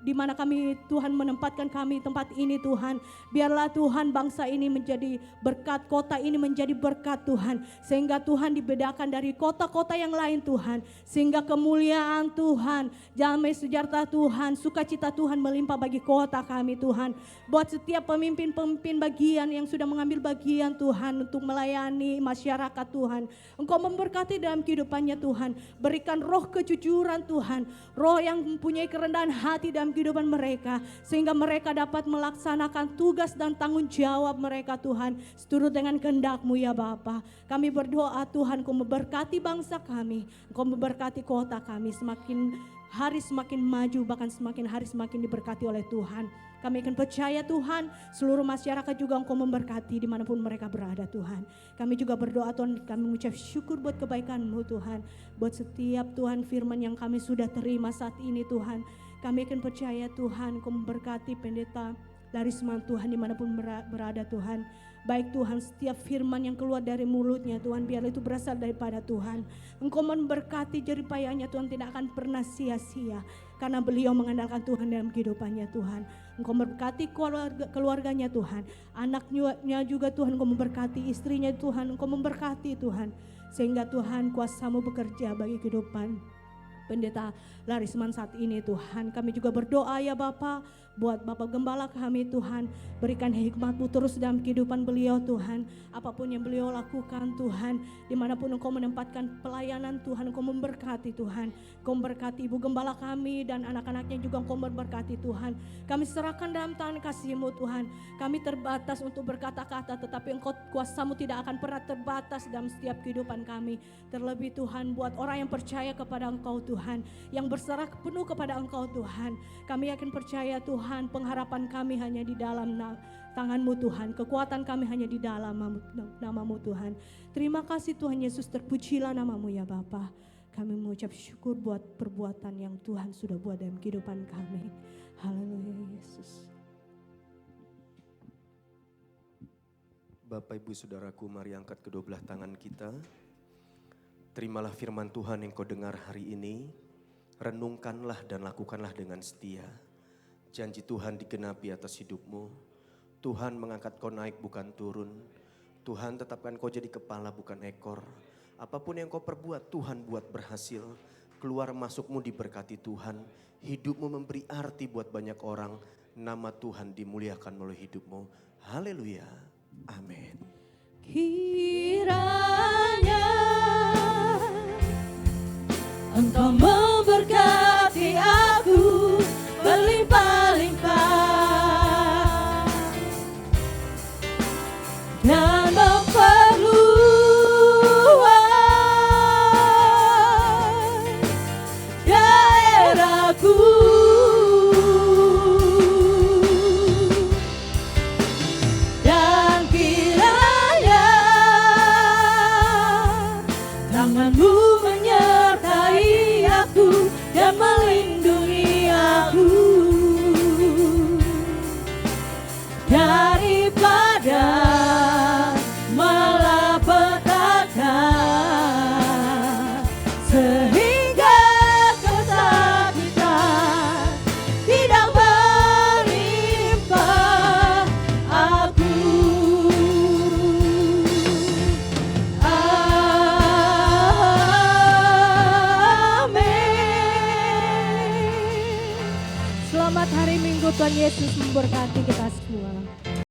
di mana kami Tuhan menempatkan kami tempat ini Tuhan. Biarlah Tuhan bangsa ini menjadi berkat, kota ini menjadi berkat Tuhan. Sehingga Tuhan dibedakan dari kota-kota yang lain Tuhan. Sehingga kemuliaan Tuhan, damai sejahtera Tuhan, sukacita Tuhan melimpah bagi kota kami Tuhan. Buat setiap pemimpin-pemimpin bagian yang sudah mengambil bagian Tuhan untuk melayani masyarakat Tuhan. Engkau memberkati dalam kehidupannya Tuhan. Berikan roh kejujuran Tuhan. Roh yang mempunyai kerendahan hati dalam kehidupan mereka. Sehingga mereka dapat melaksanakan tugas dan tanggung jawab mereka Tuhan, seturut dengan kehendak-Mu ya Bapa. Kami berdoa Tuhan, Kau memberkati bangsa kami, Kau memberkati kota kami, semakin hari semakin maju, bahkan semakin hari semakin diberkati oleh Tuhan. Kami akan percaya Tuhan, seluruh masyarakat juga Engkau memberkati dimanapun mereka berada Tuhan. Kami juga berdoa Tuhan, kami mengucap syukur buat kebaikan-Mu Tuhan. Buat setiap Tuhan firman yang kami sudah terima saat ini Tuhan. Kami akan percaya Tuhan, Engkau memberkati pendeta dari semua Tuhan dimanapun berada Tuhan. Baik Tuhan, setiap firman yang keluar dari mulutnya Tuhan, biarlah itu berasal daripada Tuhan. Engkau memberkati jeripayanya Tuhan, tidak akan pernah sia-sia. Karena beliau mengandalkan Tuhan dalam kehidupannya Tuhan. Engkau memberkati keluarganya Tuhan. Anaknya juga Tuhan, Engkau memberkati istrinya Tuhan. Engkau memberkati Tuhan. Sehingga Tuhan kuasa-Mu bekerja bagi kehidupan Pendeta Larisman saat ini Tuhan. Kami juga berdoa ya Bapa, buat Bapak Gembala kami Tuhan. Berikan hikmat-Mu terus dalam kehidupan beliau Tuhan. Apapun yang beliau lakukan Tuhan, dimanapun Engkau menempatkan pelayanan Tuhan, Engkau memberkati Tuhan. Engkau memberkati Ibu Gembala kami dan anak-anaknya juga Engkau memberkati Tuhan. Kami serahkan dalam tangan kasih-Mu Tuhan. Kami terbatas untuk berkata-kata, tetapi Engkau kuasa-Mu tidak akan pernah terbatas dalam setiap kehidupan kami. Terlebih Tuhan buat orang yang percaya kepada Engkau Tuhan, yang berserah penuh kepada Engkau Tuhan. Kami yakin percaya Tuhan, pengharapan kami hanya di dalam tangan-Mu Tuhan. Kekuatan kami hanya di dalam nama-Mu Tuhan. Terima kasih Tuhan Yesus, terpujilah nama-Mu ya Bapa. Kami mengucap syukur buat perbuatan yang Tuhan sudah buat dalam kehidupan kami. Haleluya Yesus. Bapak Ibu Saudaraku, mari angkat kedua belah tangan kita. Terimalah firman Tuhan yang kau dengar hari ini. Renungkanlah dan lakukanlah dengan setia. Janji Tuhan digenapi atas hidupmu. Tuhan mengangkat kau naik bukan turun. Tuhan tetapkan kau jadi kepala bukan ekor. Apapun yang kau perbuat Tuhan buat berhasil. Keluar masukmu diberkati Tuhan. Hidupmu memberi arti buat banyak orang. Nama Tuhan dimuliakan melalui hidupmu. Haleluya. Amin. Kiranya Engkau memberkati aku berlimpah-limpah dan memperluas daerahku. Dan kiranya tangan-Mu menyertai aku dan melindungi aku daripada malapetaka, sehingga kesakitan tidak menimpa aku. Amin. Selamat hari Minggu, Tuhan Yesus memberkati kita.